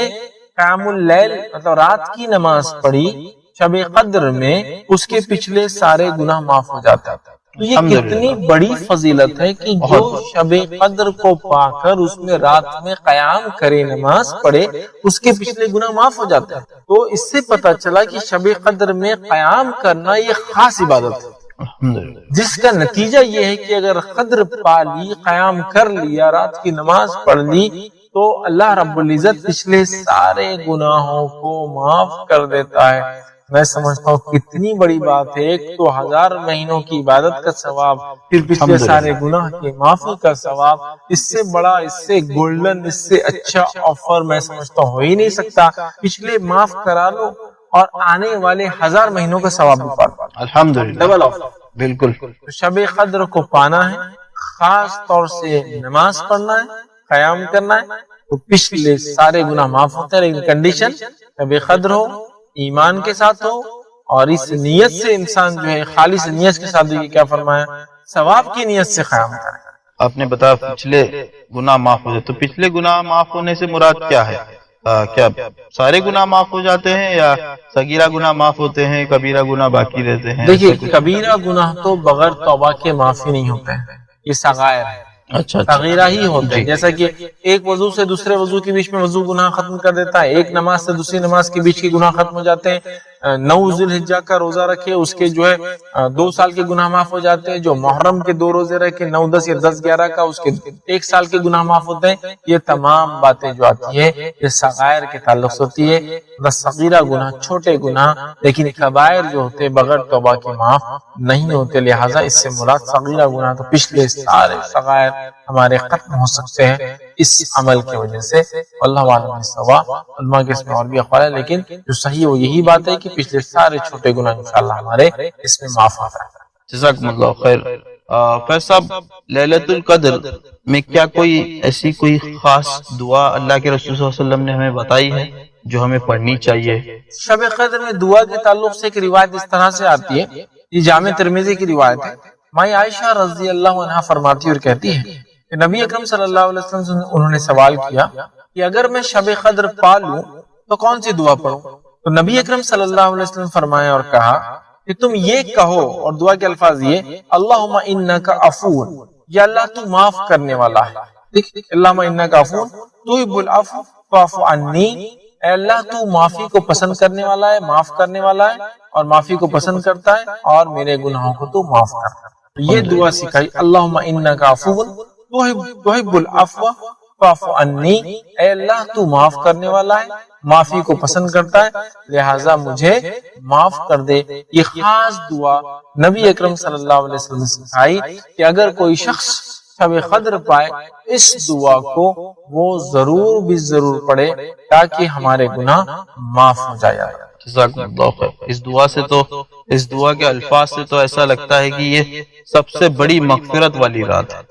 قیام اللیل مطلب رات کی نماز پڑھی شب قدر میں، اس کے پچھلے سارے گناہ معاف ہو جاتے ہیں۔ تو یہ کتنی بڑی فضیلت ہے کہ جو شب قدر کو پا کر اس میں رات میں قیام کرے، نماز پڑھے، اس کے پچھلے گناہ معاف ہو جاتے ہیں۔ تو اس سے پتہ چلا کہ شب قدر میں قیام کرنا یہ خاص عبادت ہے، جس کا نتیجہ یہ ہے کہ اگر قدر پا لی، قیام کر لیا، رات کی نماز پڑھ لی، تو اللہ رب العزت پچھلے سارے گناہوں کو معاف کر دیتا ہے۔ میں سمجھتا ہوں کتنی بڑی بات ہے. ایک تو 1000 مہینوں کی عبادت کا ثواب، پھر پچھلے سارے گناہ کی معافی کا ثواب. اس سے بڑا، اس سے گولڈن، اس سے اچھا آفر میں سمجھتا ہوں ہو ہی نہیں سکتا. پچھلے معاف کرا لو اور آنے والے 1000 مہینوں کا ثواب بھی پا لو. الحمدللہ، ڈبل آفر. بالکل. شب قدر کو پانا ہے، خاص طور سے نماز پڑھنا ہے، قیام کرنا ہے، تو پچھلے سارے گناہ معاف ہوتے ہیں. لیکن کنڈیشن شب قدر ہو، ایمان کے ساتھ ہو، اور اس نیت سے انسان جو ہے خالص نیت کے ساتھ، کیا فرمایا، ثواب کی نیت سے قیام کرے. آپ نے بتایا پچھلے گناہ معاف ہو جائے، تو پچھلے گناہ معاف ہونے سے مراد کیا ہے؟ کیا سارے گناہ معاف ہو جاتے ہیں یا صغیرہ گناہ معاف ہوتے ہیں، کبیرہ گناہ باقی رہتے ہیں؟ دیکھیے، کبیرہ گناہ تو بغیر توبہ کے معافی نہیں ہوتے ہیں، یہ صغائر ہے. اچھا، صغیرہ ہی ہوتے ہیں. جیسا کہ ایک وضو سے دوسرے وضو کے بیچ میں وضو گناہ ختم کر دیتا ہے، ایک نماز سے دوسری نماز کے بیچ کی گناہ ختم ہو جاتے ہیں. 9 ذی الحجہ کا روزہ رکھے، اس کے جو ہے 2 سال کے گناہ معاف ہو جاتے ہیں. جو محرم کے 2 روزے رکھے، 9 10 یا 10 11 کا، اس کے 1 سال کے گناہ معاف ہوتے ہیں. یہ تمام باتیں جو آتی ہے یہ صغائر کے تعلق سے ہوتی ہے. بس صغیرہ گناہ، چھوٹے گناہ، لیکن کبائر جو ہوتے بغیر توبہ کے معاف نہیں ہوتے. لہٰذا اس سے مراد صغیرہ گناہ تو پچھلے سارے صغائر ہمارے ختم ہو سکتے ہیں اس عمل کی وجہ سے. اللہ عالم سوا، علماء کے اس میں اور بھی اقوال ہے، لیکن جو صحیح وہ یہی بات ہے کہ پچھلے سارے چھوٹے گناہ انشاءاللہ ہمارے اس میں معاف ہوتا ہے. جزاکم اللہ خیر. فیض صاحب، لیلۃ القدر میں کیا کوئی ایسی کوئی خاص دعا اللہ کے رسول صلی اللہ علیہ وسلم نے ہمیں بتائی ہے جو ہمیں پڑھنی چاہیے؟ شب قدر میں دعا کے تعلق سے ایک روایت اس طرح سے آتی ہے، یہ جامع ترمذی کی روایت ہے. مائی عائشہ رضی اللہ عنہا فرماتی اور کہتی ہے کہ نبی اکرم صلی اللہ علیہ وسلم سے انہوں نے سوال کیا کہ اگر میں شب قدر پا لوں تو کون سی دعا پڑھوں؟ تو نبی اکرم صلی اللہ علیہ وسلم فرمایا اور کہا کہ تم یہ کہو، اور دعا کے الفاظ یہ، اللہم انک عفو، یا اللہ تو معاف کرنے والا ہے. اللہم انک عفو تحب العفو فاعف عنی، اے اللہ تو معافی کو پسند کرنے والا ہے، معاف کرنے والا ہے، اور معافی کو پسند کرتا ہے، اور میرے گناہوں کو تو معاف کرتا ہے. یہ دعا سکھائی، اللہم انک عفو تحب العفو فاعف عنی، اے اللہ تو معاف کرنے والا ہے، معافی کو پسند کرتا ہے، لہٰذا مجھے معاف کر دے. یہ خاص دعا نبی اکرم صلی اللہ علیہ وسلم نے سکھائی کہ اگر کوئی شخص شب قدر پائے اس دعا کو وہ ضرور بھی ضرور پڑھے تاکہ ہمارے گناہ معاف ہو جائے. جزاکم اللہ خیر. اس دعا کے الفاظ سے تو ایسا لگتا ہے کہ یہ سب سے بڑی مغفرت والی رات ہے.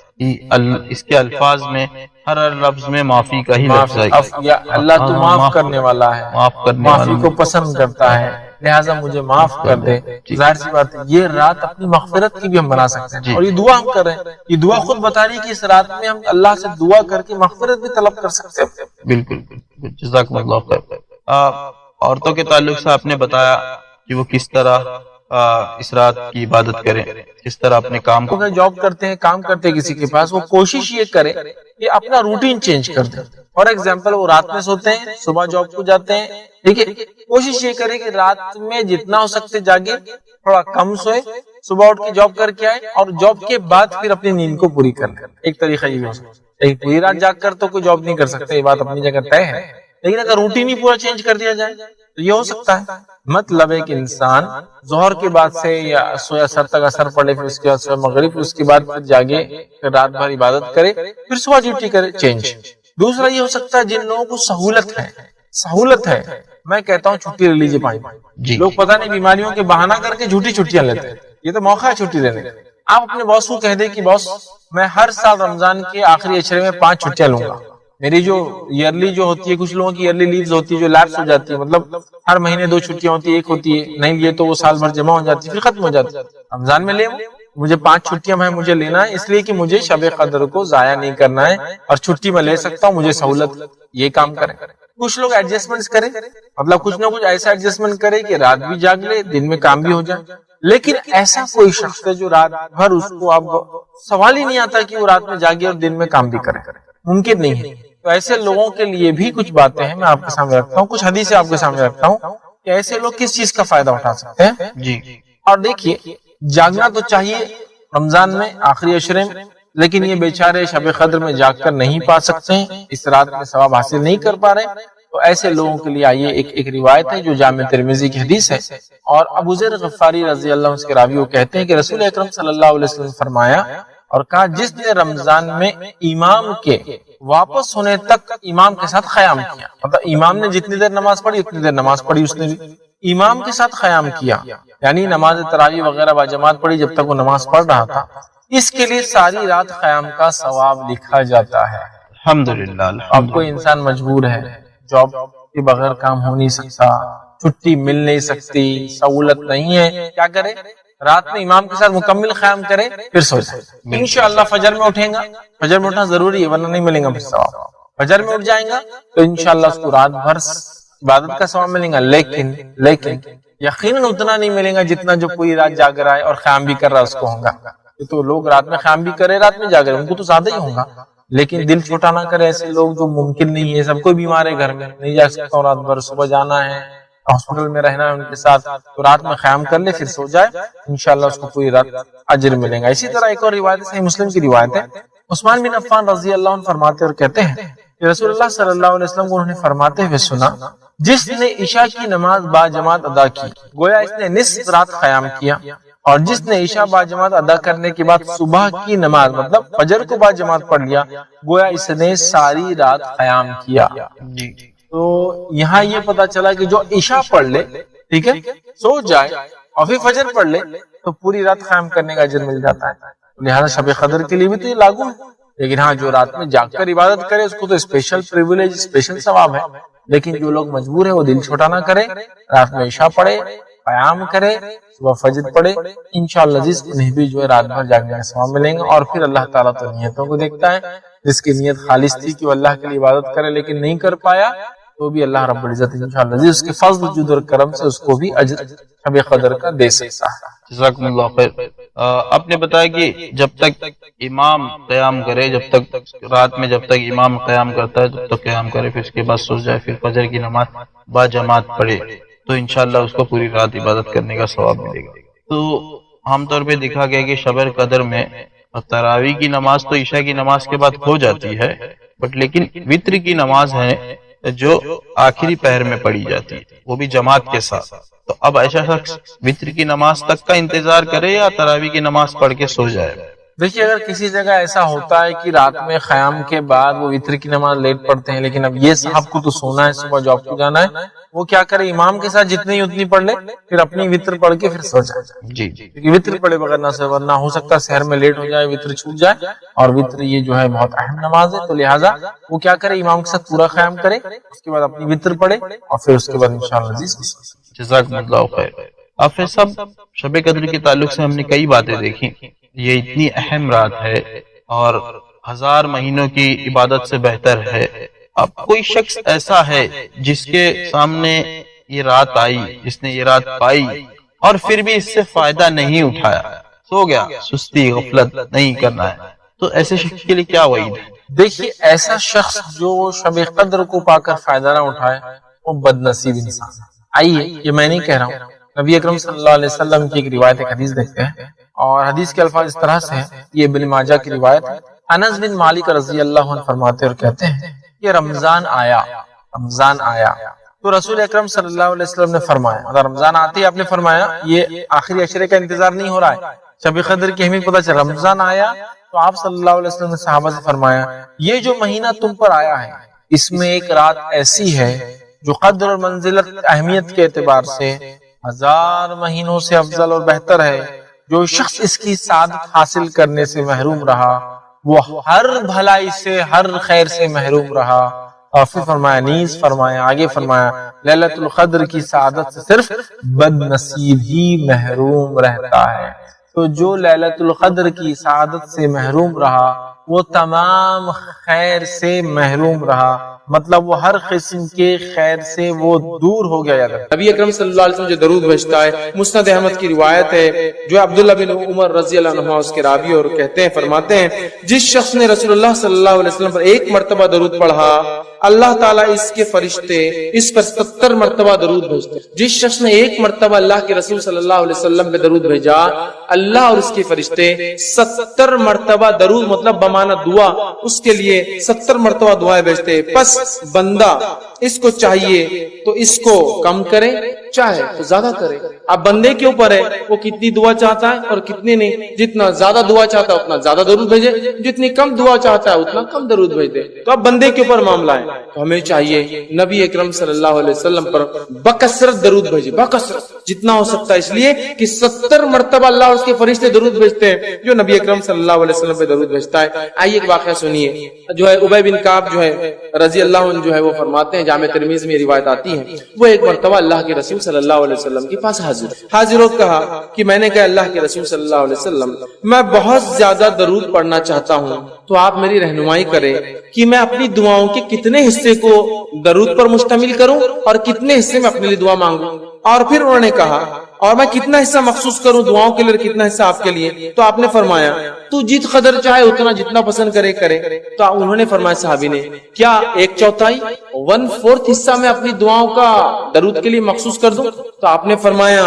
اس کے الفاظ میں ہر لفظ میں معافی کا ہی لفظ ہے. یا اللہ تو معاف کرنے والا ہے، معافی کو پسند کرتا ہے، لہٰذا مجھے معاف کر دے. ظاہر سی بات ہے یہ رات اپنی مغفرت کی بھی ہم بنا سکتے ہیں، اور یہ دعا ہم کر رہے ہیں. یہ دعا خود بتا رہی ہے کہ اس رات میں ہم اللہ سے دعا کر کے مغفرت بھی طلب کر سکتے ہیں. بالکل. جزاکم اللہ خیر. عورتوں کے تعلق سے آپ نے بتایا کہ وہ کس طرح اس رات کی عبادت کریں، کس طرح اپنے کام کو، جاب کرتے ہیں، کام کرتے ہیں کسی کے پاس، وہ کوشش یہ کرے کہ اپنا روٹین چینج کر دیں. فار ایگزامپل وہ رات میں سوتے ہیں، صبح جاب کو جاتے ہیں، ٹھیک ہے، کوشش یہ کرے کہ رات میں جتنا ہو سکتے جاگے، تھوڑا کم سوئے، صبح اٹھ کے جاب کر کے آئے، اور جاب کے بعد پھر اپنی نیند کو پوری کر لیں. ایک طریقہ یہ ہو سکتا ہے. پوری رات جاگ کر تو کوئی جاب نہیں کر سکتا، یہ بات اپنی جگہ طے ہے، لیکن اگر روٹین ہی پورا چینج کر دیا جائے تو یہ ہو سکتا ہے. مطلب ہے کہ انسان ظہر کے بعد سے یا سویا سر تک اثر پڑے، پھر اس کے بعد سویا مغرب، پھر اس کے بعد پھر جاگے، پھر رات بھر عبادت کرے، پھر صبح ڈیوٹی کرے، چینج. دوسرا یہ ہو سکتا ہے جن لوگوں کو سہولت ہے، میں کہتا ہوں چھٹی لے لیجیے. لوگ پتہ نہیں بیماریوں کے بہانہ کر کے جھوٹی چھٹیاں لیتے ہیں. یہ تو موقع ہے چھٹی لینے کا. آپ اپنے باس کو کہہ دیں کہ باس میں ہر سال رمضان کے آخری عشرے میں 5 چھٹیاں لوں گا. میری جو ایئرلی جو ہوتی ہے، کچھ لوگوں کی ایئرلی لیوز ہوتی ہے جو لیپس ہو جاتی ہے، مطلب ہر مہینے 2 چھٹیاں ہوتی ہے، ایک ہوتی ہے نہیں لیے تو وہ سال بھر جمع ہو جاتی ہے، پھر ختم ہو جاتی ہے. رمضان میں لے مجھے 5 چھٹیاں میں مجھے لینا ہے، اس لیے کہ مجھے شب قدر کو ضائع نہیں کرنا ہے، اور چھٹی میں لے سکتا ہوں، مجھے سہولت. یہ کام کریں. کچھ لوگ ایڈجسٹمنٹ کریں، مطلب کچھ نہ کچھ ایسا ایڈجسٹمنٹ کرے کہ رات بھی جاگ لے، دن میں کام بھی ہو جائے. لیکن ایسا کوئی شخص ہے جو رات بھر، اس کو اب سوال ہی نہیں آتا کہ وہ رات میں جاگے اور دن میں کام بھی کرے، ممکن نہیں ہے. تو ایسے لوگوں کے لیے بھی کچھ باتیں ہیں میں آپ کے سامنے رکھتا ہوں، کچھ حدیثیں آپ کے سامنے رکھتا ہوں کہ ایسے لوگ کس چیز کا فائدہ اٹھا سکتے ہیں. جی. اور دیکھیے، جاگنا تو چاہیے رمضان میں آخری عشرے میں، لیکن یہ بیچارے شب قدر میں جاگ کر نہیں پا سکتے ہیں، اس رات میں ثواب حاصل نہیں کر پا رہے. تو ایسے لوگوں کے لیے آئیے ایک روایت ہے جو جامع ترمذی کی حدیث ہے، اور ابو ذر غفاری رضی اللہ عنہ اس کے راوی وہ کہتے ہیں کہ رسول اکرم صلی اللہ علیہ وسلم نے فرمایا اور کہا، جس نے رمضان میں امام کے واپس ہونے تک امام کے ساتھ قیام کیا، مطلب امام نے جتنی دیر نماز پڑھی اتنی دیر نماز پڑھی اس نے بھی، امام کے ساتھ قیام کیا، یعنی نماز تراویح وغیرہ باجماعت پڑھی جب تک وہ نماز پڑھ رہا تھا، اس کے لیے ساری رات قیام کا ثواب لکھا جاتا ہے۔ الحمدللہ۔ اب کوئی انسان مجبور ہے، جاب کے بغیر کام ہو نہیں سکتا، چھٹی مل نہیں سکتی، سہولت نہیں ہے، کیا کرے؟ رات میں امام کے ساتھ مکمل قیام کرے پھر سو جائے، انشاءاللہ فجر میں اٹھیں گا، فجر میں اٹھنا ضروری ہے ورنہ نہیں ملیں گا پھر ثواب، فجر میں اٹھ جائیں گا تو انشاءاللہ اس کو رات بھر عبادت کا ثواب ملے گا، لیکن یقیناً اتنا نہیں ملے گا جتنا جو پوری رات جاگ رہا ہے اور قیام بھی کر رہا ہے اس کو ہوگا۔ تو لوگ رات میں قیام بھی کرے رات میں جاگ رہے ان کو تو زیادہ ہی ہوگا، لیکن دل چھوٹا نہ کرے ایسے لوگ جو ممکن نہیں ہے، سب کوئی بیمار ہے گھر میں نہیں جا سکتا ہوں رات بھر، صبح جانا ہے ہاسپٹل میں رہنا ہے ان کے ساتھ، تو رات میں قیام کر لے پھر سو جائے، انشاءاللہ اس کو پوری رات اجر ملے گا۔ اسی طرح ایک اور روایت صحیح مسلم کی روایت ہے، عثمان بن عفان رضی اللہ عنہ فرماتے اور کہتے ہیں کہ رسول اللہ صلی اللہ علیہ وسلم کو انہوں نے فرماتے ہوئے سنا، جس نے عشاء کی نماز با جماعت ادا کی گویا اس نے نصف رات قیام کیا، اور جس نے عشاء با جماعت ادا کرنے کے بعد صبح کی نماز مطلب فجر کو با جماعت پڑھ لیا گویا اس نے ساری رات قیام کیا۔ تو یہاں یہ پتا چلا کہ جو عشاء پڑھ لے، ٹھیک ہے، سو جائے اور پھر فجر پڑھ لے تو پوری رات قیام کرنے کا اجر مل جاتا ہے، لہذا شب قدر کے لیے بھی تو یہ لاگو ہے، لیکن ہاں جو رات میں جاگ کر عبادت کرے اس کو تو اسپیشل پریویلیج، اسپیشل ثواب ہے، لیکن جو لوگ مجبور ہیں وہ دل چھوٹا نہ کرے، رات میں عشاء پڑھے، قیام کرے، صبح فجر پڑھے، انشاءاللہ عزیز انہیں بھی جو ہے رات بھر جاگنے کا ثواب ملیں گا۔ اور پھر اللہ تعالیٰ تو نیتوں کو دیکھتا ہے، جس کی نیت خالص تھی کہ وہ اللہ کے لیے عبادت کرے لیکن نہیں کر پایا تو بھی اللہ رب العزت انشاءاللہ عزیز اس کے فضل جود اور کرم سے اس کو بھی اجر شب قدر کا دے سکتا ہے۔ جزاکم اللہ خیر۔ آپ نے بتایا کہ جب تک امام قیام کرے، جب تک رات میں جب تک امام قیام کرتا ہے جب تک قیام کرے، پھر اس کے بعد سو جائے، پھر فجر کی نماز با جماعت پڑھے تو انشاءاللہ اس کو پوری رات عبادت کرنے کا ثواب ملے گا۔ تو عام طور پہ دیکھا گیا کہ شب قدر میں تراویح کی نماز تو عشاء کی نماز کے بعد ہو جاتی ہے، بٹ لیکن وتر کی نماز ہے جو آخری پہر میں پڑھی جاتی ہے، وہ بھی جماعت کے ساتھ۔ تو اب ایسا شخص وتر کی نماز تک کا انتظار کرے یا تراویح کی نماز پڑھ کے سو جائے؟ دیکھیے اگر کسی جگہ ایسا ہوتا ہے کہ رات میں قیام کے بعد وہ وتر کی نماز لیٹ پڑھتے ہیں، لیکن اب یہ صاحب کو تو سونا ہے، صبح جاب کو جانا ہے، وہ کیا کرے امام کے ساتھ جتنی اتنی پڑھ لے، پھر اپنی وتر پڑھ کے پھر سو جائے، کیونکہ وتر پڑھے بغیر نہ سو، ورنہ ہو سکتا ہے سحر میں لیٹ ہو جائے، وتر چھوٹ جائے، اور وتر یہ جو ہے بہت اہم نماز ہے، تو لہٰذا وہ کیا کرے امام کے ساتھ پورا قیام کرے، اس کے بعد اپنی وتر پڑھے اور پھر اس کے بعد انشاءاللہ عزیز۔ جزاکم اللہ خیر۔ آپ سب شب قدر کے تعلق سے ہم نے کئی باتیں دیکھی، یہ اتنی اہم رات ہے اور 1000 مہینوں کی عبادت سے بہتر ہے۔ اب کوئی شخص ایسا ہے جس کے سامنے یہ رات آئی، جس نے یہ رات پائی اور پھر بھی اس سے فائدہ نہیں اٹھایا، سو گیا، سستی غفلت نہیں کرنا ہے، تو ایسے شخص کے لیے کیا وعید ہے؟ دیکھیے ایسا شخص جو شب قدر کو پا کر فائدہ نہ اٹھائے وہ بد نصیب انسان ہے۔ آئیے یہ میں نہیں کہہ رہا ہوں، نبی اکرم صلی اللہ علیہ وسلم کی ایک روایت، ایک حدیث دیکھتے ہیں، اور حدیث کے الفاظ اس طرح سے ہیں، یہ ابن ماجہ کی روایت ہے، انس بن مالک رضی اللہ عنہ فرماتے اور کہتے ہیں کہ رمضان آیا تو رسول اکرم صلی اللہ علیہ وسلم نے فرمایا، مطلب رمضان آتے ہی آپ نے فرمایا، یہ آخری عشرے کا انتظار نہیں ہو رہا ہے، شب قدر کی اہمیت پتہ چل، رمضان آیا تو آپ صلی اللہ علیہ وسلم نے صحابہ سے فرمایا، یہ جو مہینہ تم پر آیا ہے اس میں ایک رات ایسی ہے جو قدر اور منزلت اہمیت کے اعتبار سے 1000 مہینوں سے افضل اور بہتر ہے، جو شخص اس کی سعادت حاصل کرنے سے محروم رہا وہ ہر بھلائی سے، ہر خیر سے محروم رہا، اور پھر فرمایا نیز فرمایا، آگے فرمایا لیلۃ القدر کی سعادت سے صرف بد نصیب ہی محروم رہتا ہے۔ تو جو لیلۃ القدر کی سعادت سے محروم رہا وہ تمام خیر سے محروم رہا، مطلب وہ ہر قسم کے خیر سے وہ دور ہو گیا۔ نبی اکرم صلی اللہ علیہ وسلم جو درود بھیجتا ہے، مسند احمد کی روایت ہے جو عبداللہ بن عمر رضی اللہ عنہ اس کے راوی اور کہتے ہیں، فرماتے ہیں جس شخص نے رسول اللہ صلی اللہ علیہ وسلم پر ایک مرتبہ درود پڑھا اللہ تعالیٰ اس کے فرشتے اس پر 70 مرتبہ درود بھیجتے ہیں. جس شخص نے 1 مرتبہ اللہ کے رسول صلی اللہ علیہ وسلم پہ درود بھیجا، اللہ اور اس کے فرشتے 70 مرتبہ درود مطلب بمانا دعا اس کے لیے 70 مرتبہ دعائیں بھیجتے. پس بندہ اس کو چاہیے تو اس کو کم کرے، چاہے تو زیادہ کرے. اب بندے کے اوپر ہے وہ کتنی دعا چاہتا ہے اور کتنی نہیں. جتنا زیادہ دعا چاہتا ہے اتنا زیادہ درود بھیجے، جتنی کم دعا چاہتا ہے اتنا کم درود بھیج دے. تو اب بندے کے اوپر معاملہ ہے. تو ہمیں چاہیے نبی اکرم صلی اللہ علیہ وسلم پر بکثرت درود بھیجے، بکثرت جتنا ہو سکتا ہے، اس لیے کہ 70 مرتبہ اللہ اور اس کے فرشتے درود بھیجتے ہیں جو نبی اکرم صلی اللہ علیہ وسلم پہ درود بھیجتا ہے. آئیے ایک واقعہ سنیے. جو ہے ابی بن کعب جو ہے رضی اللہ عنہ جو ہے وہ فرماتے ہیں، جامع ترمذی میں روایت آتی ہے، وہ ایک مرتبہ اللہ کے رسول صلی اللہ علیہ وسلم کے پاس حاضر ہو کہا کہ میں نے کہا اللہ کے رسول صلی اللہ علیہ وسلم میں بہت زیادہ درود پڑھنا چاہتا ہوں، تو آپ میری رہنمائی کریں کہ میں اپنی دعاؤں کے کتنے حصے کو درود پر مشتمل کروں اور کتنے حصے میں اپنے لیے دعا مانگوں. اور پھر انہوں نے کہا اور میں کتنا حصہ مخصوص کروں دعاؤں کے لیے، کتنا حصہ آپ کے لیے. تو آپ نے فرمایا تو جت قدر چاہے اتنا، جتنا پسند کرے. تو انہوں نے فرمایا صحابی نے کیا 1/4 1/4 حصہ میں اپنی دعاؤں کا درود کے لیے مخصوص کر دوں؟ تو آپ نے فرمایا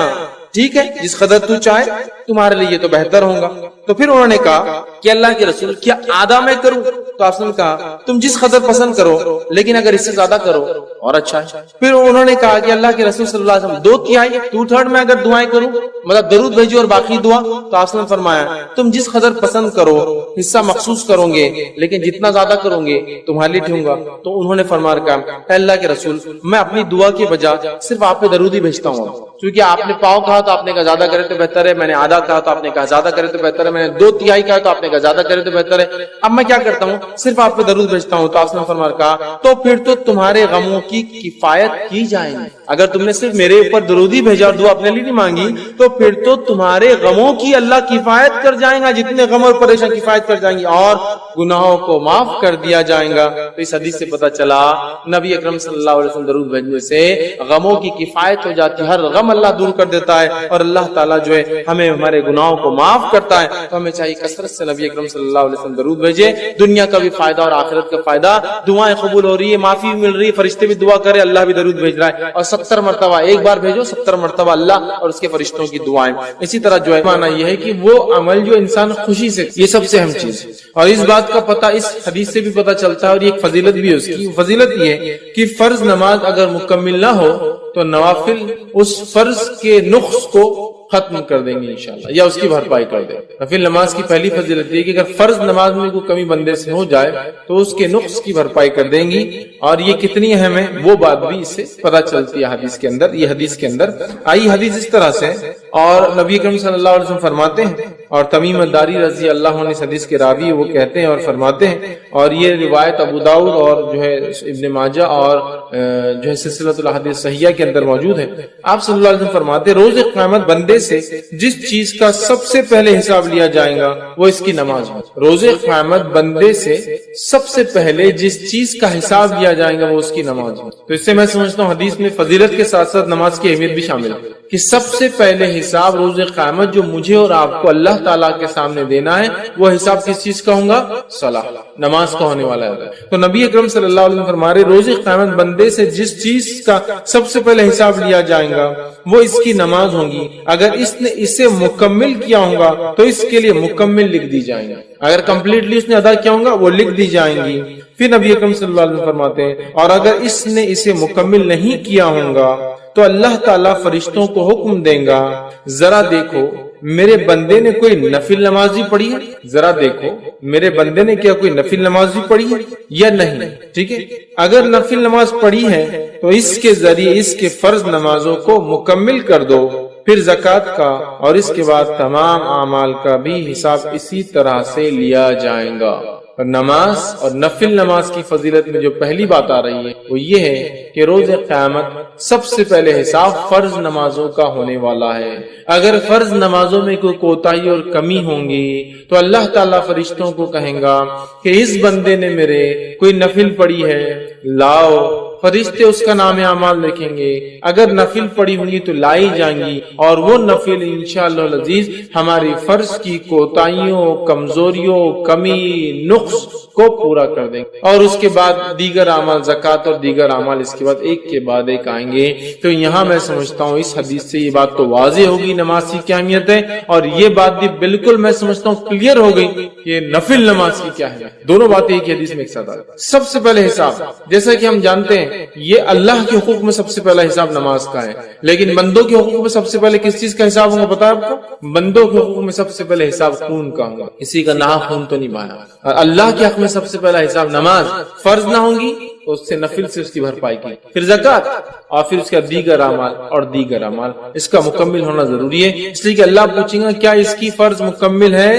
ٹھیک ہے، جس قدر تو چاہے، تمہارے لیے تو بہتر ہوگا. تو پھر انہوں نے کہا کہ اللہ کے رسول کیا آدھا میں کروں؟ تو آپ نے کہا تم جس قدر پسند کرو، لیکن اگر اس سے زیادہ کرو اور اچھا ہے. پھر انہوں نے کہا کہ اللہ کے رسول صلی اللہ علیہ وسلم 2/3 2/3 میں اگر دعائیں کروں، مطلب درود بھیجو اور باقی دعا. تو آپ نے فرمایا تم جس قدر پسند کرو حصہ مخصوص کرو گے، لیکن جتنا زیادہ کرو گے تمہارے لیے ٹھیک ہوگا. تو انہوں نے فرمایا کہ اللہ کے رسول میں اپنی دعا کے بجائے صرف آپ پہ درود ہی بھیجتا ہوں، کیونکہ آپ نے پاؤ کہا تو آپ نے کہا زیادہ کرے تو بہتر ہے، میں نے آدھا کہا تو آپ نے کہا زیادہ کرے تو بہتر ہے، میں نے 2/3 کہا تو آپ نے کہا زیادہ کرے تو بہتر ہے. اب میں کیا کرتا ہوں، صرف آپ پہ درود بھیجتا ہوں. تو آپ نے فرمایا کہا تو پھر تو تمہارے غموں کی کفایت کی جائے گی. اگر تم نے صرف میرے اوپر درود ہی بھیجا اور دعا اپنے لیے نہیں مانگی تو پھر تو تمہارے غموں کی اللہ کفایت کر جائے گا، جتنے غم اور پریشان کفایت کر جائیں گی اور گناہوں کو معاف کر دیا جائے گا. تو اس حدیث سے پتہ چلا نبی اکرم صلی اللہ علیہ وسلم درود بھیجنے سے غموں کی کفایت ہو جاتی ہے، ہر غم اللہ دور کر دیتا ہے اور اللہ تعالیٰ جو ہے ہمیں ہمارے گناہوں کو معاف کرتا ہے. تو ہمیں چاہیے کثرت سے نبی اکرم صلی اللہ علیہ وسلم درود بھیجے. دنیا کا بھی فائدہ اور آخرت کا فائدہ، دعائیں قبول ہو رہی ہے، معافی بھی مل رہی ہے، فرشتے بھی دعا کرے، اللہ بھی درود بھیج رہا ہے. اور 70 مرتبہ ایک بار بھیجو، 70 مرتبہ اللہ اور اس کے فرشتوں کی دعائیں. اسی طرح جو ہے معنی یہ ہے کہ وہ عمل جو انسان خوشی سے، یہ سب سے اہم چیز. اور اس بات کا پتہ اس حدیث سے بھی پتہ چلتا ہے اور یہ ایک فضیلت بھی ہے اس کی. فضیلت یہ ہے کہ فرض نماز اگر مکمل نہ ہو تو نوافل اس فرض کے نقص کو ختم کر دیں گے انشاءاللہ، یا اس کی بھرپائی کر دیں. نفل نماز کی پہلی فضیلت یہ کہ اگر فرض نماز میں کوئی کمی بندے سے ہو جائے تو اس کے نقص کی بھرپائی کر دیں گی. اور یہ کتنی اہم ہے وہ بات بھی اس سے پتہ چلتی ہے حدیث کے اندر. یہ حدیث کے اندر آئی حدیث اس طرح سے، اور نبی کریم صلی اللہ علیہ وسلم فرماتے ہیں، اور تمیم الداری رضی اللہ عنہ اس حدیث کے راوی وہ کہتے ہیں اور فرماتے ہیں، اور یہ روایت ابو داؤد اور جو ہے ابن ماجہ اور جو ہے سلسلۃ الاحادیث صحیحہ کے اندر موجود ہے. آپ صلی اللہ علیہ وسلم فرماتے ہیں روز قیامت بندے سے جس چیز کا سب سے پہلے حساب لیا جائے گا وہ اس کی نماز ہے. روز قیامت بندے سے سب سے پہلے جس چیز کا حساب لیا جائے گا وہ اس کی نماز ہے. تو اس سے میں سمجھتا ہوں حدیث میں فضیلت کے ساتھ ساتھ نماز کی اہمیت بھی شامل ہے کہ سب سے پہلے حساب روز قیامت جو مجھے اور آپ کو اللہ تعالیٰ کے سامنے دینا ہے وہ حساب کس چیز کا ہوگا؟ صلاۃ، نماز کا ہونے والا ہے. تو نبی اکرم صلی اللہ علیہ وسلم فرما رہے روز قیامت بندے سے جس چیز کا سب سے پہلے حساب لیا جائے گا وہ اس کی نماز ہوگی. اگر اس نے اسے مکمل کیا ہوگا تو اس کے لیے مکمل لکھ دی جائیں گی، اگر کمپلیٹلی اس نے ادا کیا ہوگا وہ لکھ دی جائیں گی. پھر نبی اکرم صلی اللہ علیہ وسلم فرماتے ہیں اور اگر اس نے اسے مکمل نہیں کیا ہوگا تو اللہ تعالیٰ فرشتوں کو حکم دیں گا ذرا دیکھو میرے بندے نے کوئی نفل نماز بھی پڑھی ہے، ذرا دیکھو میرے بندے نے کیا کوئی نفل نماز بھی پڑھی ہے یا نہیں. ٹھیک ہے، اگر نفل نماز پڑھی ہے تو اس کے ذریعے اس کے فرض نمازوں کو مکمل کر دو. پھر زکوٰۃ کا اور اس کے بعد تمام اعمال کا بھی حساب اسی طرح سے لیا جائے گا. نماز اور نفل نماز کی فضیلت میں جو پہلی بات آ رہی ہے وہ یہ ہے کہ روز قیامت سب سے پہلے حساب فرض نمازوں کا ہونے والا ہے. اگر فرض نمازوں میں کوئی کوتاہی اور کمی ہوں گی تو اللہ تعالیٰ فرشتوں کو کہیں گا کہ اس بندے نے میرے کوئی نفل پڑھی ہے لاؤ فرشتے اس کا نام اعمال لکھیں گے. اگر نفل پڑی ہوں گی تو لائی جائیں گی اور وہ نفل انشاءاللہ العزیز ہماری فرض کی کوتاہیوں، کمزوریوں، کمی، نقص کو پورا کر دیں گے. اور اس کے بعد دیگر اعمال، زکوٰۃ اور دیگر اعمال اس کے بعد ایک کے بعد ایک آئیں گے. تو یہاں میں سمجھتا ہوں اس حدیث سے یہ بات تو واضح ہوگی نماز کی کیا اہمیت ہے، اور یہ بات بھی بالکل میں سمجھتا ہوں کلیئر ہو گئی کہ نفل نماز کی کیا ہے. دونوں باتیں ایک حدیث میں ایک ساتھ آ گئی. سب سے پہلے حساب، جیسا کہ ہم جانتے ہیں یہ اللہ کے حقوق میں سب سے پہلا حساب نماز کا ہے، لیکن بندوں کے حقوق میں سب سے پہلے کس چیز کا حساب ہوگا پتا ہے آپ کو؟ بندوں کے حقوق میں سب سے پہلے حساب خون کا ہوگا. کسی کا ناحق خون تو نہیں بہانا. اور اللہ کے حق میں سب سے پہلا حساب نماز، فرض نہ ہوں گی تو اس سے نفل سے اس کی بھرپائی کی، پھر زکوٰۃ، اور پھر اس کا دیگر اعمال اور دیگر اعمال. اس کا مکمل ہونا ضروری ہے، اس لیے کہ اللہ پوچھیں گا کیا اس کی فرض مکمل ہے؟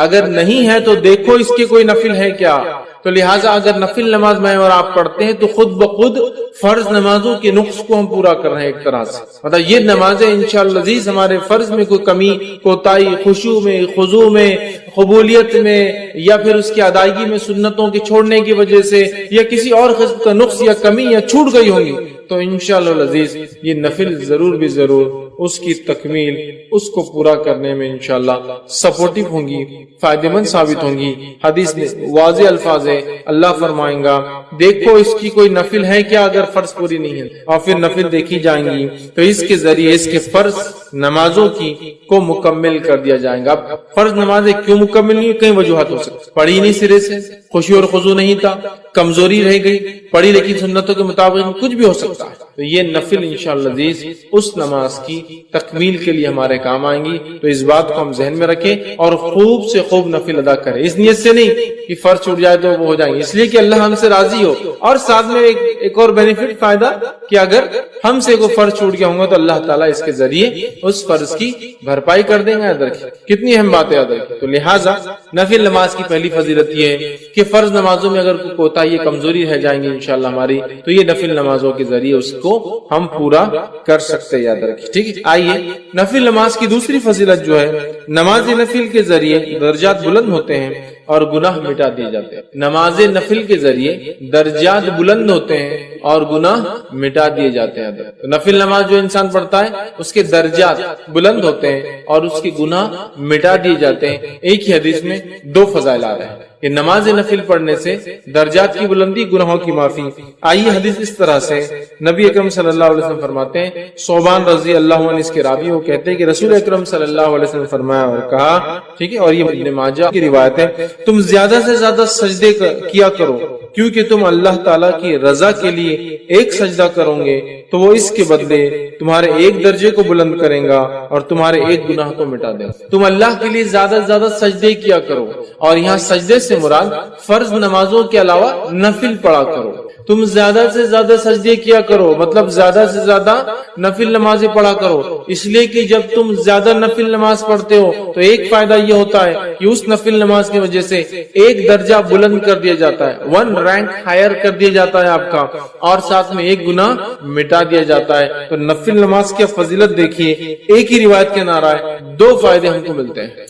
اگر نہیں ہے تو دیکھو اس کے کوئی نفل ہے کیا. تو لہٰذا اگر نفل نماز میں اور آپ پڑھتے ہیں تو خود بخود فرض نمازوں کے نقص کو ہم پورا کر رہے ہیں ایک طرح سے. مطلب یہ نمازیں انشاءاللہ العزیز ہمارے فرض میں کوئی کمی، کوتاہی، خشوع میں، خضوع میں، قبولیت میں، یا پھر اس کی ادائیگی میں سنتوں کے چھوڑنے کی وجہ سے یا کسی اور قسم کا نقص یا کمی یا چھوٹ گئی ہوں گی تو انشاءاللہ العزیز یہ نفل ضرور بھی ضرور اس کی تکمیل، اس کو پورا کرنے میں انشاءاللہ سپورٹیو ہوں گی، فائدہ مند ثابت ہوں گی. حدیث میں واضح الفاظ ہے، اللہ فرمائیں گا دیکھو اس کی کوئی نفل ہے کیا اگر فرض پوری نہیں ہے، اور پھر نفل دیکھی جائیں گی تو اس کے ذریعے اس کے فرض نمازوں کی کو مکمل کر دیا جائے گا. اب فرض نمازیں کیوں مکمل نہیں؟ کئی وجوہات ہو سکتی. پڑھی نہیں سرے سے، خشوع اور خضوع نہیں تھا، کمزوری رہ گئی، پڑھی لیکن سنتوں کے مطابق، کچھ بھی ہو سکتا ہے. تو یہ نفل انشاءاللہ عزیز اس نماز کی تکمیل کے لیے ہمارے کام آئیں گی. تو اس بات کو ہم ذہن میں رکھیں اور خوب سے خوب نفل ادا کریں. اس نیت سے نہیں کہ فرض چھوٹ جائے تو وہ ہو جائیں گے، اس لیے کہ اللہ ہم سے راضی ہو. اور ساتھ میں ایک اور بینیفٹ، فائدہ، کہ اگر ہم سے کوئی فرض چھوٹ گیا ہوں گا تو اللہ تعالیٰ اس کے ذریعے اس فرض کی بھرپائی کر دیں گے. یاد رکھیں کتنی اہم بات ہے یاد رکھیں. تو لہٰذا نفل نماز کی پہلی فضیلت یہ ہے کہ فرض نمازوں میں اگر کوئی کوتاہی کمزوری رہ جائیں گی انشاءاللہ ہماری تو یہ نفل نمازوں کے ذریعے اس کو ہم پورا کر سکتے. یاد رکھیں ٹھیک ہے. آئیے نفل نماز کی دوسری فضیلت جو ہے، نماز نفل کے ذریعے درجات بلند ہوتے ہیں اور گناہ مٹا دیے جاتے ہیں. نماز نفل کے ذریعے درجات بلند ہوتے ہیں اور گناہ مٹا دیے جاتے ہیں. نفل نماز جو انسان پڑھتا ہے اس کے درجات بلند ہوتے ہیں اور اس کے گناہ مٹا دیے جاتے ہیں. ایک ہی حدیث میں دو فضائل آ رہے ہیں کہ نماز نفل پڑھنے سے درجات کی بلندی، گناہوں کی معافی. آئیے حدیث اس طرح سے نبی اکرم صلی اللہ علیہ وسلم فرماتے ہیں، صوبان رضی اللہ عنہ اس کے راوی وہ کہتے ہیں کہ رسول اکرم صلی اللہ علیہ وسلم فرمایا اور کہا، ٹھیک ہے، اور یہ ابن ماجہ کی روایت ہے، تم زیادہ سے زیادہ سجدے کیا کرو کیونکہ تم اللہ تعالیٰ کی رضا کے لیے ایک سجدہ کرو گے تو وہ اس کے بدلے تمہارے ایک درجے کو بلند کرے گا اور تمہارے ایک گناہ کو مٹا دے گا. تم اللہ کے لیے زیادہ سے زیادہ سجدے کیا کرو، اور یہاں سجدے سے مراد فرض نمازوں کے علاوہ نفل پڑھا کرو. تم زیادہ سے زیادہ سجدے کیا کرو مطلب زیادہ سے زیادہ نفل نمازیں پڑھا کرو، اس لیے کہ جب تم زیادہ نفل نماز پڑھتے ہو تو ایک فائدہ یہ ہوتا ہے کہ اس نفل نماز کی وجہ سے ایک درجہ بلند کر دیا جاتا ہے، 1 رینک ہائر کر دیا جاتا ہے آپ کا، اور ساتھ میں ایک گناہ مٹا دیا جاتا ہے. تو نفل نماز کی فضیلت دیکھیے، ایک ہی روایت کے نعرہ ہے، 2 فائدے ہم کو ملتے ہیں.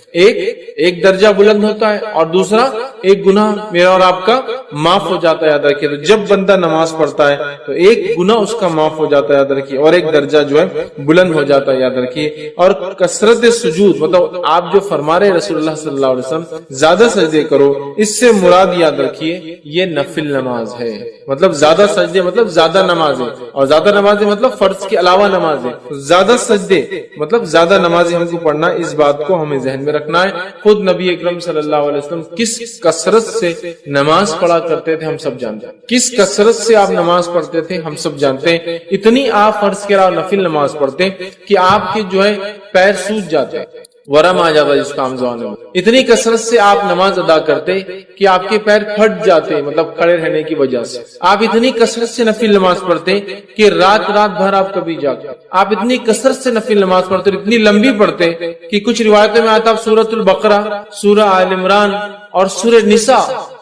ایک درجہ بلند ہوتا ہے اور دوسرا ایک گناہ میرا اور آپ کا معاف ہو جاتا ہے. یاد رکھیے تو جب بندہ نماز پڑھتا ہے تو ایک گناہ اس کا معاف ہو جاتا ہے، یاد رکھیے، اور ایک درجہ جو ہے بلند ہو جاتا ہے. یاد رکھیے. اور کثرت سجود مطلب آپ جو فرما رہے رسول اللہ صلی اللہ علیہ وسلم زیادہ سجدے کرو، اس سے مراد یاد رکھیے یہ نفل نماز ہے. مطلب زیادہ سجدے مطلب زیادہ نمازیں، اور زیادہ نمازیں مطلب فرض کے علاوہ نمازیں. زیادہ سجدے مطلب زیادہ نمازیں ہم کو پڑھنا، اس بات کو ہمیں ذہن میں رکھنا ہے. خود نبی اکرم صلی اللہ علیہ وسلم کس کثرت سے نماز پڑھا کرتے تھے ہم سب جانتے ہیں. کس کثرت سے آپ نماز پڑھتے تھے ہم سب جانتے ہیں. اتنی آپ فرض کے علاوہ نفل نماز پڑھتے کہ آپ کے جو ہے پیر سوج جاتے ہیں، ورم آ جاتا ہے جس کا ہم زبان میں. اتنی کثرت سے آپ نماز ادا کرتے کہ آپ کے پیر پھٹ جاتے مطلب کھڑے رہنے کی وجہ سے. آپ اتنی کثرت سے نفل نماز پڑھتے کہ رات بھر آپ کبھی جاگتے. آپ اتنی کثرت سے نفل نماز پڑھتے، اتنی لمبی پڑھتے کہ کچھ روایتوں میں آتا سورۃ البقرہ، سورہ آل عمران اور سورہ نساء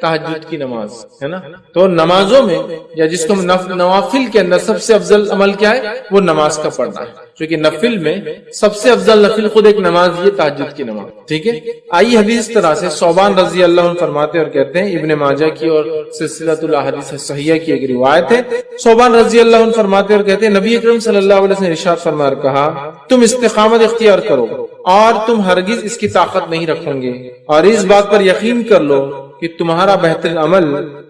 تہجد کی نماز ہے نا. تو نمازوں میں یا جس کو نوافل کے اندر سب سے افضل عمل کیا ہے؟ وہ نماز کا پڑھنا ہے. کیونکہ نفل میں سب سے افضل نفل خود ایک نماز یہ تہجد کی نماز. ٹھیک ہے. آئی حدیث طرح سے ثوبان رضی اللہ عنہ فرماتے اور کہتے ہیں، ابن ماجہ کی اور سلسلۃ الاحادیث صحیحہ کی ایک روایت ہے، ثوبان رضی اللہ عنہ فرماتے اور کہتے ہیں نبی اکرم صلی اللہ علیہ وسلم نے ارشاد فرمایا اور کہا، تم استقامت اختیار کرو اور تم ہرگز اس کی طاقت نہیں رکھو گے، اور اس بات پر یقین کر لو کہ تمہارا بہترین عمل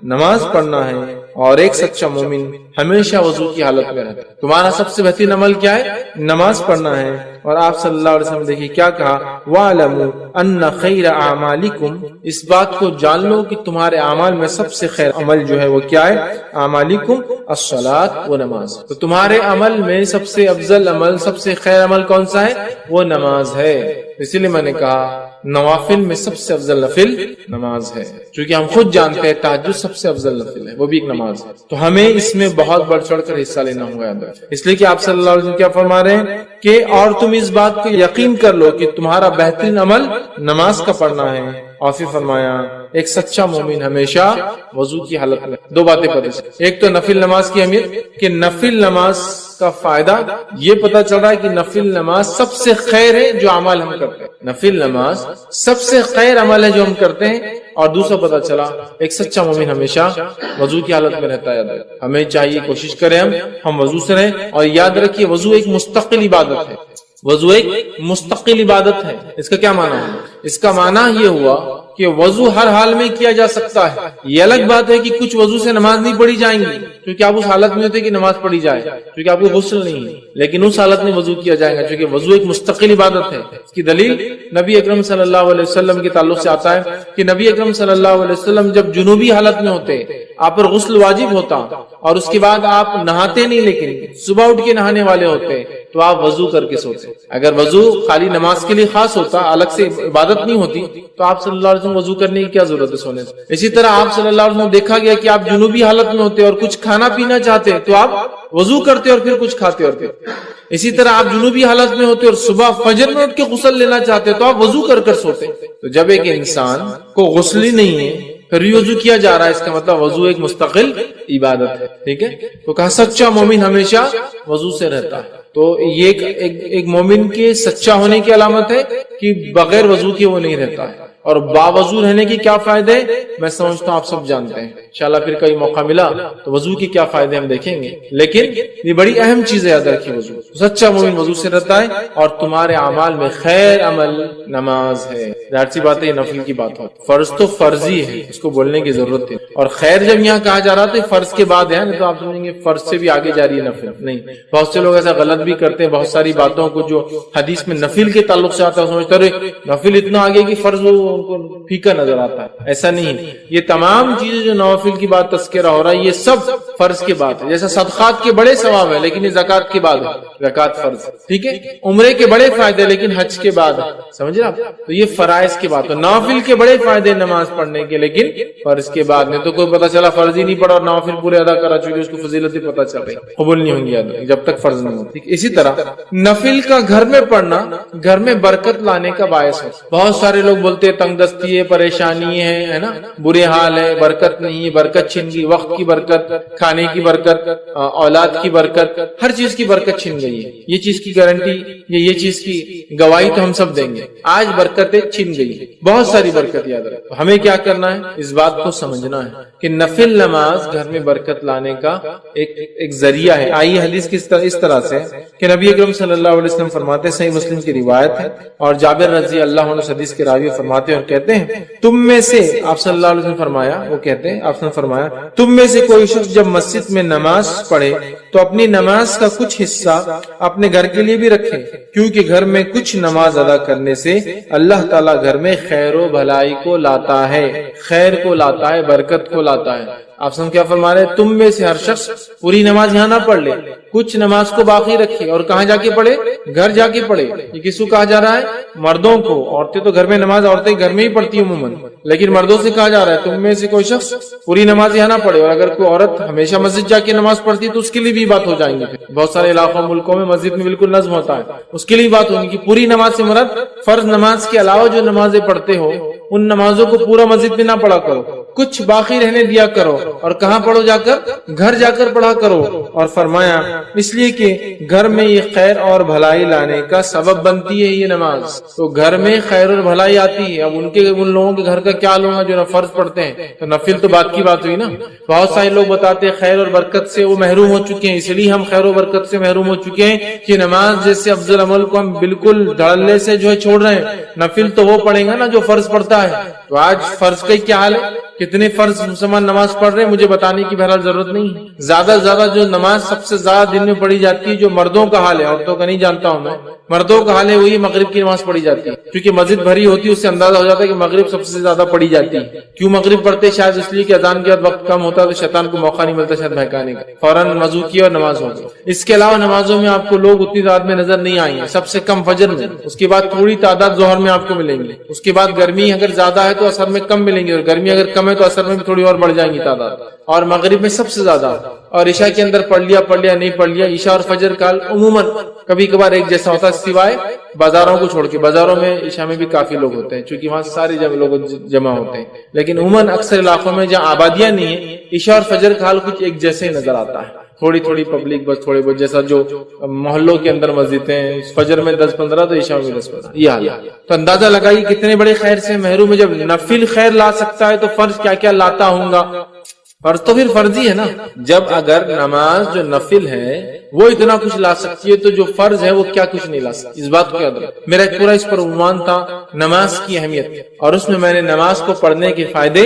نماز پڑھنا ہے، اور ایک سچا مومن ہمیشہ وضو کی حالت میں رہتا ہے. تمہارا سب سے بہترین عمل کیا ہے؟ نماز پڑھنا ہے. اور آپ صلی اللہ علیہ وسلم دیکھیے کیا کہا، وَاعْلَمُوا أَنَّ خَيْرَ أَعْمَالِكُمْ، اس بات کو جان لو کہ تمہارے اعمال میں سب سے خیر عمل جو ہے وہ کیا ہے؟ اعمالکم الصلاۃ و نماز. تو تمہارے عمل میں سب سے افضل عمل، سب سے خیر عمل کون سا ہے؟ وہ نماز ہے. اسی لیے میں نے کہا نوافل میں سب سے افضل نفل نماز ہے، چونکہ ہم خود جانتے ہیں تہجد سب سے افضل نفل ہے، وہ بھی ایک نماز ہے. تو ہمیں اس میں بہت بڑھ چڑھ کر حصہ لینا ہوگا. اس لیے کہ آپ صلی اللہ علیہ وسلم کیا فرما رہے ہیں کہ اور تم اس بات کو یقین کر لو کہ تمہارا بہترین عمل نماز کا پڑھنا ہے. اور پھر فرمایا ایک سچا مومن ہمیشہ وضو کی حالت میں. دو باتیں پتہ چلی، ایک تو نفل نماز کی اہمیت کہ نفل نماز کا فائدہ یہ پتہ چل رہا ہے کہ نفل نماز سب سے خیر ہے جو عمل ہم کرتے ہیں. نفل نماز سب سے خیر عمل ہے جو ہم کرتے ہیں. اور دوسرا پتہ چلا ایک سچا مومن ہمیشہ وضو کی حالت میں رہتا ہے. ہمیں چاہیے کوشش کریں ہم وضو سے رہیں. اور یاد رکھیے وضو ایک مستقل عبادت ہے. وضو ایک مستقل عبادت ہے. اس کا کیا معنی ہے؟ اس کا معنی یہ ہوا کہ وضو ہر حال میں کیا جا سکتا ہے. یہ الگ بات ہے کہ کچھ وضو سے نماز نہیں پڑھی جائیں گی کیونکہ آپ اس حالت میں ہوتے کہ نماز پڑھی جائے، کیونکہ آپ کو غسل نہیں ہے، لیکن اس حالت میں وضو کیا جائے گا کیونکہ وضو ایک مستقل عبادت ہے. اس کی دلیل نبی اکرم صلی اللہ علیہ وسلم کے تعلق سے آتا ہے کہ نبی اکرم صلی اللہ علیہ وسلم جب جنوبی حالت میں ہوتے آپ پر غسل واجب ہوتا اور اس کے بعد آپ نہاتے نہیں، لیکن صبح اٹھ کے نہانے والے ہوتے تو آپ وضو کر کے سوتے. اگر وضو خالی نماز کے لیے خاص ہوتا، الگ سے عبادت نہیں ہوتی، تو آپ صلی اللہ علیہ وسلم وضو کرنے کی کیا ضرورت ہے سونے سے. اسی طرح آپ صلی اللہ علیہ وسلم دیکھا گیا کہ آپ جنوبی حالت میں ہوتے اور کچھ کھانا پینا چاہتے تو آپ وضو کرتے اور پھر کچھ کھاتے اور پھر. اسی طرح آپ جنوبی حالت میں ہوتے اور صبح فجر میں اٹھ کے غسل لینا چاہتے تو آپ وضو کر کر سوتے. تو جب ایک انسان کو غسل ہی نہیں ہے پھر بھی وضو کیا جا رہا ہے، اس کا مطلب وضو ایک مستقل عبادت ہے. ٹھیک ہے. تو کہا سچا مومن ہمیشہ وضو سے رہتا ہے. تو یہ ایک مومن کے سچا ہونے کی علامت ہے کہ بغیر وضو کے وہ نہیں رہتا ہے. اور باوضو رہنے کی کیا فائدے میں سمجھتا ہوں آپ سب جانتے ہیں. انشاءاللہ پھر کئی موقع ملا تو وضو کے کیا فائدے ہم دیکھیں گے، لیکن یہ بڑی اہم چیز ہے یاد رکھیے وضو. سچا مومن وضو سے رہتا ہے اور تمہارے اعمال میں خیر عمل نماز ہے. ظاہر سی بات ہے یہ نفل کی بات ہو، فرض تو فرضی ہے، اس کو بولنے کی ضرورت ہے. اور خیر جب یہاں کہا جا رہا تو فرض کے بعد ہے، نہیں تو آپ سمجھیں گے فرض سے بھی آگے جا رہی ہے نفل. نہیں، بہت سے لوگ ایسا غلط بھی کرتے ہیں. بہت ساری باتوں کو جو حدیث میں نفل کے تعلق سے آتا ہے سمجھتا رہے نفل اتنا آگے کہ فرض ان کو پھیکا نظر آتا ہے. ایسا نہیں. یہ تمام چیزیں جو نوافل کی بات تذکرہ ہو رہا ہے یہ سب فرض کے بعد ہے. جیسا صدقات کے بڑے ثواب ہے لیکن یہ زکات کے بعد ہے. زکات فرض. ٹھیک ہے. عمرے کے بڑے فائدے لیکن حج کے بعد ہے. سمجھ رہے آپ؟ تو یہ فرائض کی بات ہے. نوافل کے بڑے فائدے نماز پڑھنے کے لیکن فرض کے بعد نہیں. تو کوئی پتا چلا فرض ہی نہیں پڑھا اور نوافل پورے ادا کرا چکے اس کو فضیلتیں پتا چل رہی قبول نہیں ہوں گی جب تک فرض نہیں ہو. اسی طرح نفل کا گھر میں پڑھنا گھر میں برکت لانے کا باعث ہے. بہت سارے لوگ بولتے ہیں تنگ دستی ہے، پریشانی ہے نا، برے حال ہے، برکت نہیں ہے، برکت چھن گئی، وقت کی برکت، کھانے کی برکت، اولاد کی برکت، ہر چیز کی برکت چھن گئی ہے. یہ چیز کی گارنٹی یہ چیز کی گواہی تو ہم سب دیں گے. آج برکتیں چھن گئی، بہت ساری برکت یاد رکھو. ہمیں کیا کرنا ہے؟ اس بات کو سمجھنا ہے کہ نفل نماز گھر میں برکت لانے کا ایک ذریعہ ہے. آئی حدیث اس طرح سے کہ نبی اکرم صلی اللہ علیہ وسلم فرماتے، صحیح مسلم کی روایت ہے اور جابر رضی اللہ عنہ حدیث کے راوی فرماتے اور کہتے ہیں تم میں سے آپ صلی اللہ علیہ وسلم فرمایا وہ کہتے ہیں آپ نے فرمایا تم میں سے کوئی شخص جب مسجد میں نماز پڑھے تو اپنی نماز کا کچھ حصہ اپنے گھر کے لیے بھی رکھے، کیونکہ گھر میں کچھ نماز ادا کرنے سے اللہ تعالیٰ گھر میں خیر و بھلائی کو لاتا ہے، خیر کو لاتا ہے، برکت کو لاتا ہے. آپ سن کیا فرما رہے تم میں سے ہر شخص پوری نماز یہاں نہ پڑھ لے، کچھ نماز کو باقی رکھے. اور کہاں جا کے پڑھے؟ گھر جا کے پڑھے. یہ کس کو کہا جا رہا ہے؟ مردوں کو. عورتیں تو گھر میں نماز عورتیں گھر میں ہی پڑھتی عموماً، لیکن مردوں سے کہا جا رہا ہے تم میں سے کوئی شخص پوری نماز یہاں نہ پڑھے. اور اگر کوئی عورت ہمیشہ مسجد جا کے نماز پڑھتی تو اس کے لیے بھی بات ہو جائیں گی. بہت سارے علاقوں ملکوں میں مسجد میں بالکل نظم ہوتا ہے، اس کے لیے بات ہوگی کہ پوری نماز سے مراد فرض نماز کے علاوہ جو نمازیں پڑھتے ہو ان نمازوں کو پورا مسجد میں نہ پڑھا کرو, کچھ باقی رہنے دیا کرو, اور کہاں پڑھو جا کر, گھر جا کر پڑھا کرو. اور فرمایا اس لیے کہ گھر میں یہ خیر اور بھلائی لانے کا سبب بنتی ہے یہ نماز, تو گھر میں خیر اور بھلائی آتی ہے. اب ان لوگوں کے گھر کا کیا لوں گا جو فرض پڑھتے ہیں, تو نفل تو بات کی بات ہوئی نا. بہت سارے لوگ بتاتے ہیں خیر اور برکت سے وہ محروم ہو چکے ہیں, اس لیے ہم خیر و برکت سے محروم ہو چکے ہیں کہ نماز جیسے افضل عمل کو ہم بالکل دھڑلے سے جو ہے چھوڑ رہے ہیں. نفل تو وہ پڑھیں گا نا جو فرض پڑھتا ہے. تو آج فرض کا کیا حال ہے, کتنے فرض مسلمان نماز پڑھ رہے ہیں مجھے بتانے کی بہرحال ضرورت نہیں. زیادہ سے زیادہ جو نماز سب سے زیادہ دن میں پڑھی جاتی ہے, جو مردوں کا حال ہے, عورتوں کا نہیں جانتا ہوں میں, مردوں کا حال ہے وہی مغرب کی نماز پڑھی جاتی ہے. کیونکہ مسجد بھری ہوتی ہے, اس سے اندازہ ہو جاتا ہے کہ مغرب سب سے زیادہ پڑھی جاتی ہے. کیوں مغرب پڑھتے, شاید اس لیے کہ اذان کے بعد وقت کم ہوتا ہے تو شیطان کو موقع نہیں ملتا شاید بہکانے کا, فوراً وضو کیا اور نماز ہو گئی. اس کے علاوہ نمازوں میں آپ کو لوگ اتنی تعداد میں نظر نہیں آئیں گے, سب سے کم فجر میں, اس کے بعد تھوڑی تعداد ظہر میں آپ کو ملیں گے, اس کے بعد گرمی اگر زیادہ ہے تو اثر میں کم ملیں گے, اور گرمی اگر کم ہے تو اثر میں بھی تھوڑی اور بڑھ جائیں گی تعداد, اور مغرب میں سب سے زیادہ, اور عشاء کے اندر پڑھ لیا نہیں پڑھ لیا. عشاء اور فجر کا عموماً کبھی کبھار ایک جیسا ہوتا ہے سوائے بازاروں کو چھوڑ کے. بازاروں میں عشاء میں بھی کافی لوگ ہوتے ہیں چونکہ وہاں سارے لوگ جمع ہوتے ہیں, لیکن عموماً اکثر علاقوں میں جہاں آبادیاں نہیں ہیں عشاء اور فجر کا حال کچھ ایک جیسے نظر آتا ہے. تھوڑی تھوڑی پبلک بس تھوڑے بہت, جیسا جو محلوں کے اندر مسجدیں ہیں فجر میں 10-15 تو عشاء میں 10-15, یہ حال ہے. تو اندازہ لگائیے کتنے بڑے خیر سے محروم ہے. جب نفل خیر لا سکتا ہے تو فرض کیا کیا لاتا ہوں گا. فرض تو پھر فرض ہی ہے نا. جب اگر نماز جو نفل ہے وہ اتنا کچھ لا سکتی ہے تو جو فرض ہے وہ کیا کچھ نہیں لا سکتی. اس بات کو یاد رکھو. میرا ایک پورا اس پر عنوان تھا نماز کی اہمیت, اور اس میں نے نماز کو پڑھنے کے فائدے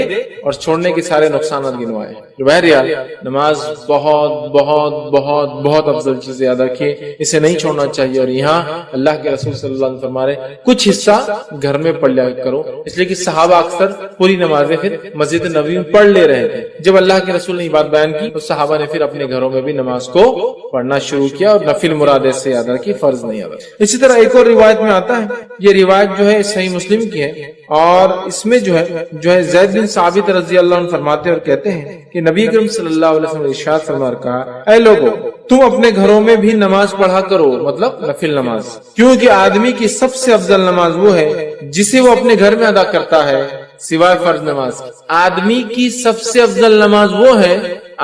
اور چھوڑنے کے سارے نقصانات گنوائے. بہرحال نماز بہت بہت بہت بہت افضل چیز یاد رکھیے, اسے نہیں چھوڑنا چاہیے. اور یہاں اللہ کے رسول صلی اللہ علیہ وسلم فرما رہے کچھ حصہ گھر میں پڑھ لیا کرو, اس لیے کہ صحابہ اکثر پوری نمازیں پھر مسجد نبوی میں پڑھ لے رہے تھے. جب اللہ کے رسول نے یہ بات بیان کی تو صحابہ نے پھر اپنے گھروں میں بھی نماز کو پڑھنا شروع کیا, اور نفل مراد سے یاد رکھی, فرض نہیں یاد رکھی. اسی طرح ایک اور روایت میں آتا ہے, یہ روایت جو ہے صحیح مسلم کی ہے, اور اس میں جو ہے زید بن ثابت رضی اللہ عنہ فرماتے ہیں اور کہتے ہیں کہ نبی اکرم صلی اللہ علیہ وسلم نے ارشاد فرمایا کہا, اے لوگو تم اپنے گھروں میں بھی نماز پڑھا کرو, مطلب نفل نماز, کیونکہ آدمی کی سب سے افضل نماز وہ ہے جسے وہ اپنے گھر میں ادا کرتا ہے سوائے فرض نماز کی. آدمی کی سب سے افضل نماز وہ ہے,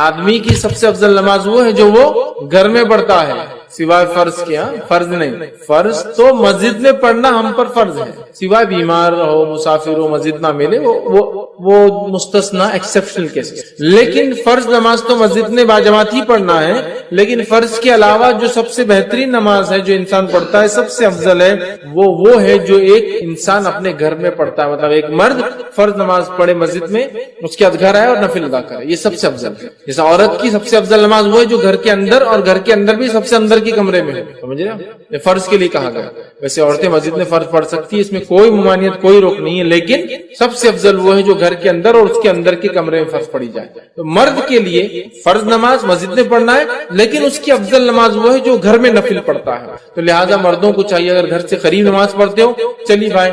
آدمی کی سب سے افضل نماز وہ ہے جو وہ گھر میں پڑھتا ہے سوائے فرض کے. فرض نہیں, فرض تو مسجد میں پڑھنا ہم پر فرض ہے, سوائے بیمار ہو, مسافر ہو, مسجد نہ ملے, وہ مستثنا ایکسپشنل کیسز. لیکن فرض نماز تو مسجد میں باجماعت ہی پڑھنا ہے. لیکن فرض کے علاوہ جو سب سے بہترین نماز ہے جو انسان پڑھتا ہے, سب سے افضل ہے, وہ ہے جو ایک انسان اپنے گھر میں پڑھتا ہے. مطلب ایک مرد فرض نماز پڑھے مسجد میں, اس کے بعد گھر آئے اور نفل ادا کرے, یہ سب سے افضل ہے. جیسا عورت کی سب سے افضل نماز وہ ہے جو گھر کے اندر, اور گھر کے اندر بھی سب سے اندر کے کمرے میں, سمجھ رہے ہیں, یہ فرض کے لیے کہا گیا. ویسے عورتیں مسجد میں فرض پڑھ سکتی ہے, اس میں کوئی ممانعت کوئی روک نہیں ہے, لیکن سب سے افضل وہ ہے جو گھر کے اندر اور اس کے اندر کے کمرے میں فرض پڑھی جائے. تو مرد کے لیے فرض نماز مسجد میں پڑھنا ہے, لیکن اس کی افضل نماز وہ ہے جو گھر میں نفل پڑھتا ہے. تو لہٰذا مردوں کو چاہیے اگر گھر سے قریب نماز پڑھتے ہو, چلیے بھائی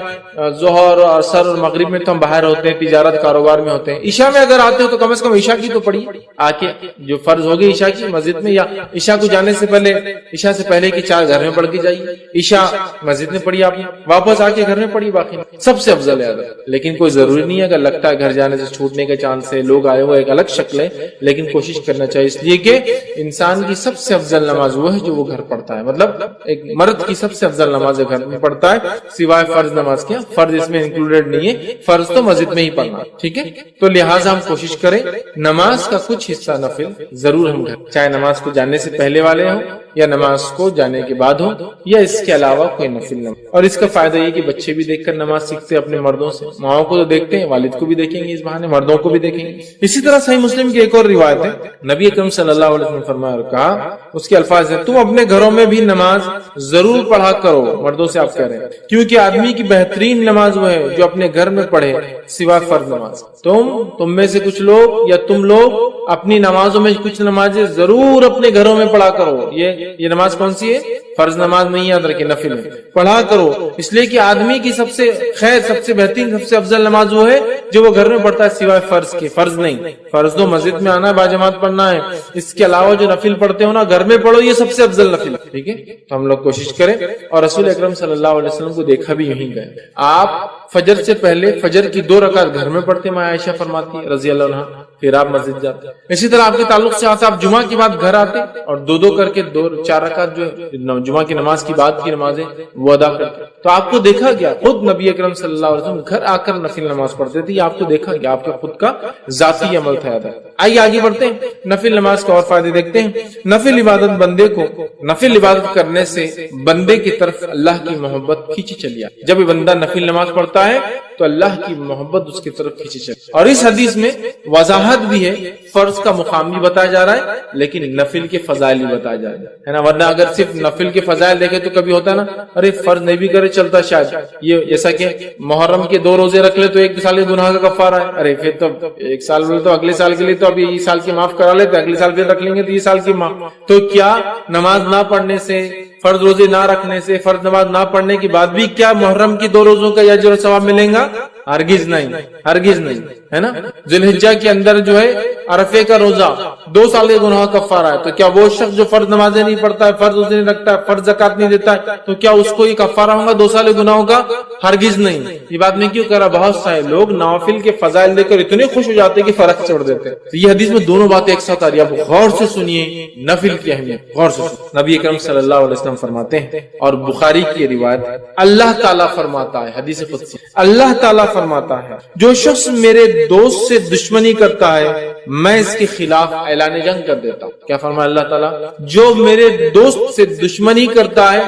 ظہر اور عصر اور مغرب میں تو ہم باہر ہوتے ہیں, تجارت کاروبار میں ہوتے ہیں, عشاء میں اگر آتے ہو تو کم از کم عشاء کی تو پڑھی آ کے, جو فرض ہوگی عشاء کی مسجد میں, یا عشاء کو جانے سے پہلے, عشاء سے پہلے کی 4 گھر میں پڑھ کے جائیے, عشاء مسجد میں پڑھی آپ نے, واپس آ کے گھر میں پڑھی, باقی سب سے افضل ہے. لیکن کوئی ضروری نہیں ہے, اگر لگتا ہے گھر جانے سے چھوٹنے کے چانس ہے, لوگ آئے ہوئے, ایک الگ شکل ہے, لیکن کوشش کرنا چاہیے, اس لیے کہ انسان کی سب سے افضل نماز وہ ہے جو وہ گھر پڑھتا ہے. مطلب ایک مرد کی سب سے افضل نماز گھر میں پڑھتا ہے سوائے فرض نماز کے. فرض اس میں انکلوڈیڈ نہیں ہے, فرض تو مسجد میں ہی پڑھنا, ٹھیک ہے. تو لہٰذا ہم کوشش کریں نماز کا کچھ حصہ نفل ضرور ہم گھر, چاہے نماز کو جانے سے پہلے والے ہوں یا نماز کو جانے کے بعد ہو, یا اس کے علاوہ کوئی نفل نماز. اور اس کا فائدہ یہ کہ بچے بھی دیکھ کر نماز سیکھتے اپنے مردوں سے, ماؤں کو تو دیکھتے ہیں, والد کو بھی دیکھیں گے, اس بہانے مردوں کو بھی دیکھیں گے. اسی طرح صحیح مسلم کی ایک اور روایت ہے, نبی اکرم صلی اللہ علیہ وسلم نے فرمایا اور کہا, اس کے الفاظ ہیں, تم اپنے گھروں میں بھی نماز ضرور پڑھا کرو, مردوں سے آپ کہہ رہے ہیں, کیونکہ آدمی کی بہترین نماز وہ ہے جو اپنے گھر میں پڑھے سوائے فرض نماز. تم میں سے کچھ لوگ یا تم لوگ اپنی نمازوں میں کچھ نمازیں ضرور اپنے گھروں میں پڑھا کرو. یہ نماز کون سی ہے؟ فرض نماز نہیں, یاد رکھے نفل ہے, پڑھا کرو. اس لیے کہ آدمی کی سب سے خیر, سب سے بہترین, سب سے افضل نماز وہ ہے جو وہ گھر میں پڑھتا ہے سوائے فرض کے. فرض نہیں, فرض تو مسجد میں آنا ہے, باجماعت پڑھنا ہے, اس کے علاوہ جو نفل پڑھتے ہو نا گھر میں پڑھو, یہ سب سے افضل نفل, ٹھیک ہے. تو ہم لوگ کوشش کریں, اور رسول اکرم صلی اللہ علیہ وسلم کو دیکھا بھی یہیں گئے, آپ فجر سے پہلے فجر کی 2 رکعت گھر میں پڑھتے ہیں، عائشہ فرماتی ہے رضی اللہ عنہ، پھر آپ مسجد جاتے۔ اسی طرح آپ کے تعلق سے آپ جمعہ کی بات گھر آتے اور 2 کر کے 4 رکعت جو جمعہ کی نماز کی بعد کی نمازیں وہ ادا کرتے۔ تو آپ کو دیکھا گیا خود نبی اکرم صلی اللہ علیہ وسلم گھر آ کر نفل نماز پڑھتے تھے، یہ آپ کو دیکھا گیا، آپ کے خود کا ذاتی عمل تھا۔ آئیے آگے بڑھتے ہیں، نفل نماز کا اور فائدے دیکھتے ہیں۔ نفل عبادت بندے کو، نفل عبادت کرنے سے بندے کی طرف اللہ کی محبت کھینچی چلی آتی۔ جب بندہ نفل نماز پڑھتا ہے تو اللہ کی محبت اس کی طرف کھینچی چلی، اور اس حدیث میں وضاحت بھی ہے، فرض کا مقام بھی بتایا جا رہا ہے لیکن نفل کے فضائل بھی بتایا جا رہا ہے نا، ورنہ اگر صرف نفل کے فضائل دیکھے تو کبھی ہوتا نا ارے فرض نہیں بھی کرے چلتا شاید، یہ جیسا کہ محرم کے 2 روزے رکھ لے تو 1 سال کے گناہ کا کفارہ ہے، ارے پھر تو 1 سال بولے تو اگلے سال کے لیے تو ابھی اس سال کی معاف کرا لیتے، اگلے سال پھر رکھ لیں گے تو یہ سال کی معاف۔ تو کیا نماز نہ پڑھنے سے، فرض روزے نہ رکھنے سے، فرض نماز نہ پڑھنے کے بعد بھی کیا محرم کی 2 روزوں کا اجر و ثواب ملے گا؟ ہرگز نہیں، ہرگز نہیں، ہے نا۔ ذی الحجہ کے اندر جو ہے عرفے کا روزہ 2 سال کے گناہ کا کفارہ ہے، تو کیا وہ شخص جو فرض نمازیں نہیں پڑھتا ہے، فرض روزے نہیں رکھتا ہے، فرض زکات نہیں دیتا ہے، تو کیا اس کو یہ کفارہ ہوگا 2 سال کے گناہوں کا؟ ہرگز نہیں۔ یہ بات میں کیوں کہہ رہا، بہت سارے لوگ نوافل کے فضائل دیکھ کر اتنے خوش ہو جاتے ہیں کہ فرق چھوڑ دیتے ہیں۔ تو یہ حدیث میں دونوں باتیں ایک ساتھ آ رہی ہیں، آپ غور سے سنیے نفل کی اہمیت، غور سے سنیے۔ نبی اکرم صلی اللہ علیہ وسلم فرماتے ہیں، اور بخاری کی روایت، اللہ تعالیٰ فرماتا ہے، حدیث قدسی، اللہ تعالیٰ فرماتا ہے جو شخص میرے دوست سے دشمنی کرتا ہے میں اس کے خلاف اعلان جنگ کر دیتا ہوں۔ کیا فرمایا اللہ تعالیٰ؟ جو میرے دوست سے دشمنی کرتا ہے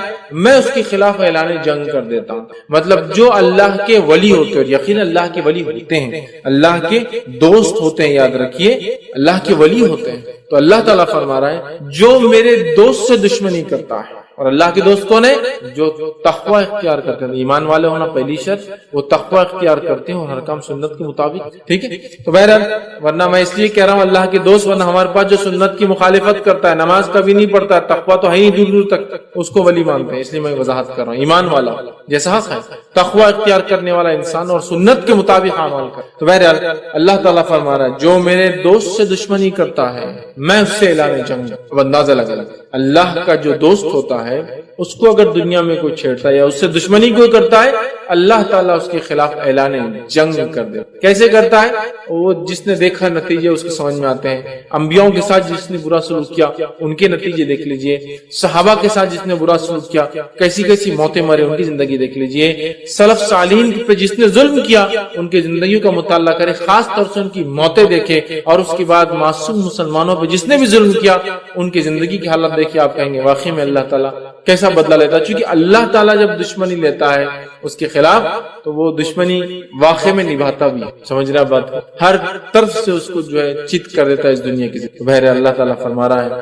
میں اس کے خلاف اعلان جنگ کر دیتا ہوں۔ مطلب جو اللہ کے ولی ہوتے ہیں، اور یقین اللہ کے ولی ہوتے ہیں، اللہ کے دوست ہوتے ہیں، یاد رکھیے اللہ کے ولی ہوتے ہیں، تو اللہ تعالیٰ فرما رہا ہے جو میرے دوست سے دشمنی کرتا ہے، اور اللہ کے دوست کون ہے؟ جو تقوی اختیار کرتے ہیں، ایمان والے ہونا پہلی شرط، وہ تقوی اختیار کرتے ہیں اور ہر کام سنت کے مطابق، ٹھیک ہے۔ تو بہرحال ورنہ میں اس لیے کہہ رہا ہوں اللہ کے دوست، ورنہ ہمارے پاس جو سنت کی مخالفت کرتا ہے، نماز کبھی نہیں پڑھتا ہے، تقوی تو ہے ہی دور دور تک، اس کو ولی مانتے ہیں، اس لیے میں وضاحت کر رہا ہوں۔ ایمان والا جیسا حق ہے، تقوی اختیار کرنے والا انسان اور سنت کے مطابق اعمال کر۔ تو بہرحال اللہ تعالیٰ فرما رہا ہے جو میرے دوست سے دشمنی کرتا ہے میں اس سے اعلان جنگ۔ اب اندازہ لگا اللہ کا جو دوست ہوتا ہے اس کو اگر دنیا میں کوئی چھیڑتا ہے یا اس سے دشمنی کوئی کرتا ہے، اللہ تعالیٰ اس کے خلاف اعلان جنگ کر دے۔ کیسے کرتا ہے؟ وہ جس نے دیکھا نتیجے اس کے سمجھ میں آتے ہیں، انبیاءوں کے ساتھ جس نے برا سلوک کیا ان کے نتیجے دیکھ لیجئے، صحابہ کے ساتھ جس نے برا سلوک کیا کیسی کیسی موتیں مرے ان کی زندگی دیکھ لیجئے، سلف صالحین پہ جس نے ظلم کیا ان کی زندگیوں کا مطالعہ کرے، خاص طور سے ان کی موتیں دیکھے، اور اس کے بعد معصوم مسلمانوں پہ جس نے بھی ظلم کیا ان کی زندگی کی حالت دیکھے، آپ کہیں گے واقعی میں اللہ تعالیٰ کیسا بدلہ لیتا ہے۔ چونکہ اللہ تعالیٰ جب دشمنی لیتا ہے اس کے خلاف تو وہ دشمنی واقع میں نبھاتا بھی ہے، سمجھ رہا بات، ہر طرف سے اس کو جو ہے چت کر دیتا ہے اس دنیا کی زندگی۔ بہرحال اللہ تعالیٰ فرما رہا ہے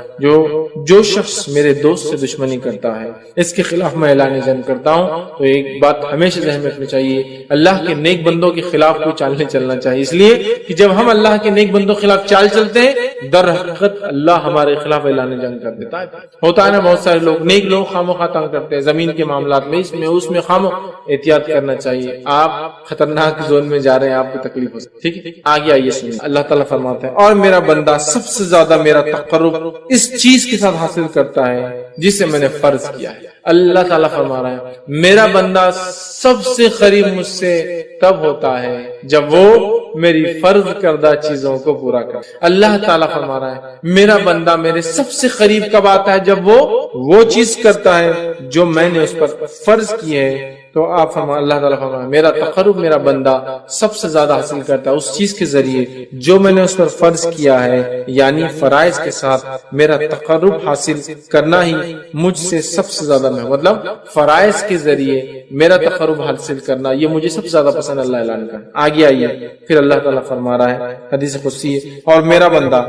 جو شخص میرے دوست سے دشمنی کرتا ہے اس کے خلاف میں اعلان جنگ کرتا ہوں۔ تو ایک بات ہمیشہ ذہن میں رکھنی چاہیے، اللہ کے نیک بندوں کے خلاف کوئی چال نہیں چلنا چاہیے، اس لیے کہ جب ہم اللہ کے نیک بندوں کے خلاف چال چلتے ہیں در حقیقت اللہ ہمارے خلاف اعلان جنگ کر دیتا ہے۔ ہوتا ہے نا بہت سارے لوگ، نیک لوگ خامخواہ تنگ کرتے ہیں زمین کے معاملات میں، اس میں احتیاط کرنا چاہیے، آپ خطرناک زون میں جا رہے ہیں، آپ کو تکلیف ہو سکتی ہے، ٹھیک ہے۔ آگے آئیے سنیں، اللہ تعالیٰ فرماتا ہے اور میرا بندہ سب سے زیادہ میرا تقرب اس چیز کے ساتھ حاصل کرتا ہے جسے میں نے فرض کیا ہے۔ اللہ تعالیٰ فرما رہا ہے میرا بندہ سب سے قریب مجھ سے تب ہوتا ہے جب وہ میری فرض کردہ چیزوں کو پورا کرے۔ اللہ تعالیٰ فرما رہا ہے میرا بندہ میرے سب سے قریب کب آتا ہے؟ جب وہ چیز کرتا ہے جو میں نے اس پر فرض کی ہے۔ تو آپ فرما، اللہ تعالیٰ فرمایا میرا تقرب میرا بندہ سب سے زیادہ حاصل کرتا ہے اس چیز کے ذریعے جو میں نے اس پر فرض کیا ہے، یعنی فرائض کے ساتھ میرا تقرب حاصل کرنا ہی مجھ سے سب سے زیادہ مطلب فرائض کے ذریعے میرا تقرب حاصل کرنا یہ مجھے سب سے زیادہ پسند اللہ اعلان کا۔ آگے آئیے پھر اللہ تعالیٰ فرما رہا ہے حدیث قدسی ہے اور میرا بندہ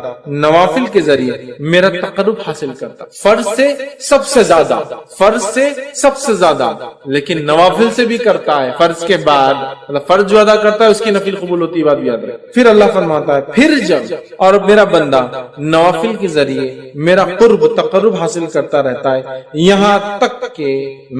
نوافل کے ذریعے میرا تقرب حاصل کرتا، فرض سے سب سے زیادہ، فرض سے سب سے زیادہ، لیکن نوافل سے بھی کرتا ہے، فرض کے بعد مطلب فرض جو ادا کرتا ہے اس کی نفل قبول ہوتی ہے، بات بھی یاد رکھیں۔ پھر اللہ فرماتا ہے پھر جب اور میرا بندہ نوافل کے ذریعے میرا قرب تقرب حاصل کرتا رہتا ہے یہاں تک کہ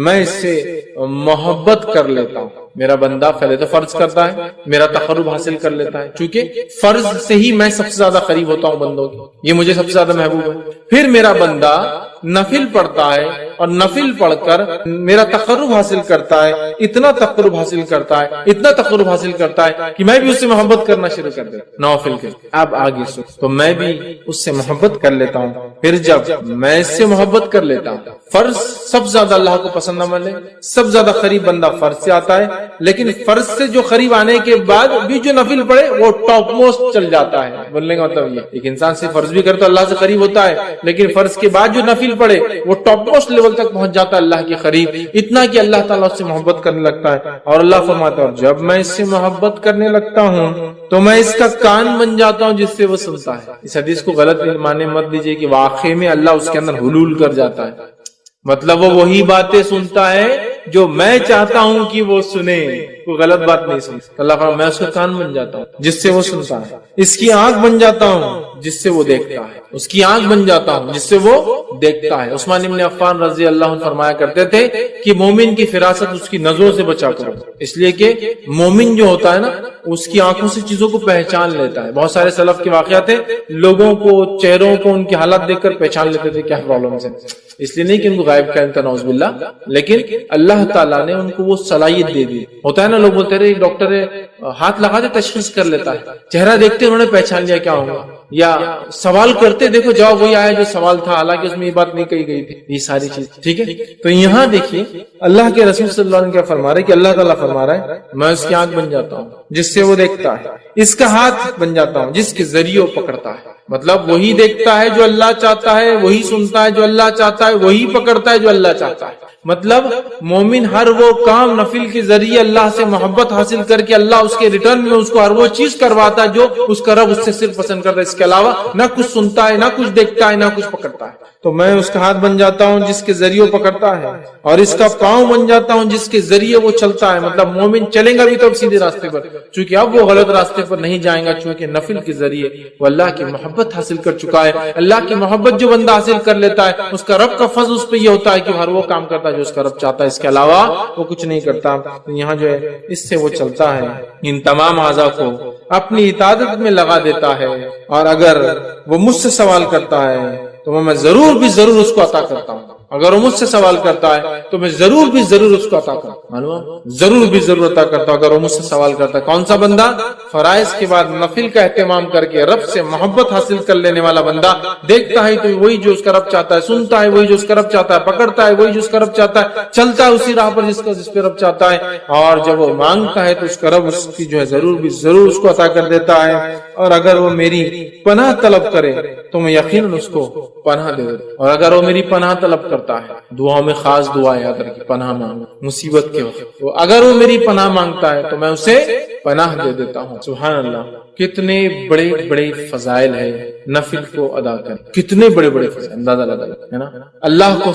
میں اس سے محبت کر لیتا ہوں۔ میرا بندہ پہلے تو فرض کرتا ہے، میرا تقرب حاصل کر لیتا ہے، چونکہ فرض سے ہی میں سب سے زیادہ قریب ہوتا ہوں بندوں کی، یہ مجھے سب سے زیادہ محبوب ہے۔ پھر میرا بندہ نفل پڑھتا ہے اور نفل پڑھ کر میرا تقرب حاصل کرتا ہے، اتنا تقرب حاصل کرتا ہے، اتنا تقرب حاصل کرتا ہے کہ میں بھی اس سے محبت کرنا شروع کر دیتا نوافل کے۔ اب آگے سن، تو میں بھی اس سے محبت کر لیتا ہوں، پھر جب میں اس سے محبت کر لیتا ہوں، فرض سب زیادہ اللہ کو پسند نہ ملے، سب زیادہ قریب بندہ فرض سے آتا ہے، لیکن فرض سے جو قریب آنے کے بعد بھی جو نفل پڑھے وہ ٹاپ موسٹ چل جاتا ہے۔ بولنے کا مطلب یہ ایک انسان سے فرض بھی کرے تو اللہ سے قریب ہوتا ہے، لیکن فرض کے بعد جو نفل پڑھے وہ ٹاپ موسٹ لیول تک پہنچ جاتا ہے اللہ کے قریب، اتنا کہ اللہ تعالیٰ اس سے محبت کرنے لگتا ہے۔ اور اللہ فرماتا ہے جب میں اس سے محبت کرنے لگتا ہوں تو میں اس کا کان بن جاتا ہوں جس سے وہ سنتا ہے۔ اس حدیث کو غلط معنی مت دیجیے کہ واقعی میں اللہ اس کے اندر حلول کر جاتا ہے، مطلب وہ وہی باتیں سنتا ہے جو میں چاہتا ہوں کہ وہ سنے، کوئی غلط بات نہیں سنتا۔ اللہ فرماتا ہے میں اس کا کان بن جاتا ہوں جس سے وہ سنتا ہے، اس کی آنکھ بن جاتا ہوں جس سے وہ دیکھتا ہے، اس کی آنکھ بن جاتا ہوں جس سے وہ دیکھتا ہے۔ عثمان بن عفان رضی اللہ عنہ فرمایا کرتے تھے کہ مومن کی فراست اس کی نظروں سے بچا کرو، اس لیے کہ مومن جو ہوتا ہے نا اس کی آنکھوں سے چیزوں کو پہچان لیتا ہے۔ بہت سارے سلف کے واقعات ہیں، لوگوں کو، چہروں کو، ان کی حالت دیکھ کر پہچان لیتے تھے کیا پرابلم ہے، اس لیے نہیں کہ ان کو غائب کہتا نعوذ باللہ، لیکن اللہ تعالیٰ نے ان کو وہ صلاحیت دے دی۔ ہوتا ہے نا لوگ بولتے رہے ڈاکٹر ہاتھ لگا دے تشخیص کر لیتا ہے، چہرہ دیکھتے انہوں نے پہچان لیا کیا ہوگا، یا سوال کرتے دیکھو جواب وہی آیا جو سوال تھا، حالانکہ اس میں یہ بات نہیں کہی گئی تھی، یہ ساری چیز ٹھیک ہے۔ تو یہاں دیکھیے اللہ کے رسول صلی اللہ علیہ وسلم کیا فرما رہے کہ اللہ تعالیٰ فرما رہا ہے میں اس کی آنکھ بن جاتا ہوں جس سے وہ دیکھتا ہے، اس کا ہاتھ بن جاتا ہوں جس کے ذریعے وہ پکڑتا ہے، مطلب وہی دیکھتا ہے جو اللہ چاہتا ہے، وہی سنتا ہے جو اللہ چاہتا ہے، وہی پکڑتا ہے جو اللہ چاہتا ہے۔ مطلب مومن ہر وہ کام نفل کے ذریعے اللہ سے محبت حاصل کر کے اللہ اس کے ریٹرن میں اس کو ہر وہ چیز کرواتا ہے جو اس کا رب اس سے صرف پسند کرتا ہے، اس کے علاوہ نہ کچھ سنتا ہے، نہ کچھ دیکھتا ہے، نہ کچھ پکڑتا ہے۔ تو میں اس کا ہاتھ بن جاتا ہوں جس کے ذریعے وہ پکڑتا ہے، اور اس کا پاؤں بن جاتا ہوں جس کے ذریعے وہ چلتا ہے۔ مطلب مومن چلے گا بھی تو سیدھے راستے پر، چونکہ اب وہ غلط راستے پر نہیں جائے گا، چونکہ نفل کے ذریعے وہ اللہ کی محبت حاصل کر چکا ہے۔ اللہ کی محبت جو بندہ حاصل کر لیتا ہے اس کا رب کا فضل اس پہ یہ ہوتا ہے کہ ہر وہ کام کرتا ہے جو اس کا رب چاہتا ہے، اس کے علاوہ وہ کچھ نہیں کرتا۔ یہاں جو ہے اس سے وہ چلتا ہے، ان تمام اعضاء کو اپنی اطاعت میں لگا دیتا ہے، اور اگر وہ مجھ سے سوال کرتا ہے تو میں ضرور بھی ضرور اس کو عطا کرتا ہوں، اگر وہ مجھ سے سوال کرتا ہے تو میں ضرور بھی ضرور اس کو عطا کرتا ہوں، ضرور بھی ضرور عطا کرتا ہوں اگر وہ مجھ سے سوال کرتا ہے۔ کون سا بندہ؟ فرائض کے بعد نفل کا اہتمام کر کے رب سے محبت حاصل کر لینے والا بندہ، دیکھتا ہے تو وہی جو اس کا رب چاہتا ہے، سنتا ہے وہی جو اس کا رب چاہتا ہے، پکڑتا ہے وہی جو اس کا رب چاہتا ہے، چلتا ہے اسی راہ پر جس پہ رب چاہتا ہے، اور جب وہ مانگتا ہے تو اس کا رب اس کی جو ہے ضرور بھی ضرور اس کو عطا کر دیتا ہے۔ اور اگر وہ میری پناہ طلب کرے تو میں یقیناً اس کو پناہ دے دوں، اور اگر وہ میری پناہ طلب کرتا ہے، دعاؤں میں خاص دعا یاد رکھیں، پناہ مانگو مصیبت کے وقت، تو اگر وہ میری پناہ مانگتا ہے تو میں اسے پناہ دے دیتا ہوں۔ سبحان اللہ، کتنے بڑے بڑے فضائل ہے نفل کو ادا کریں، کتنے بڑے بڑے فضائل، اندازہ لگا ہے نا۔ اللہ کو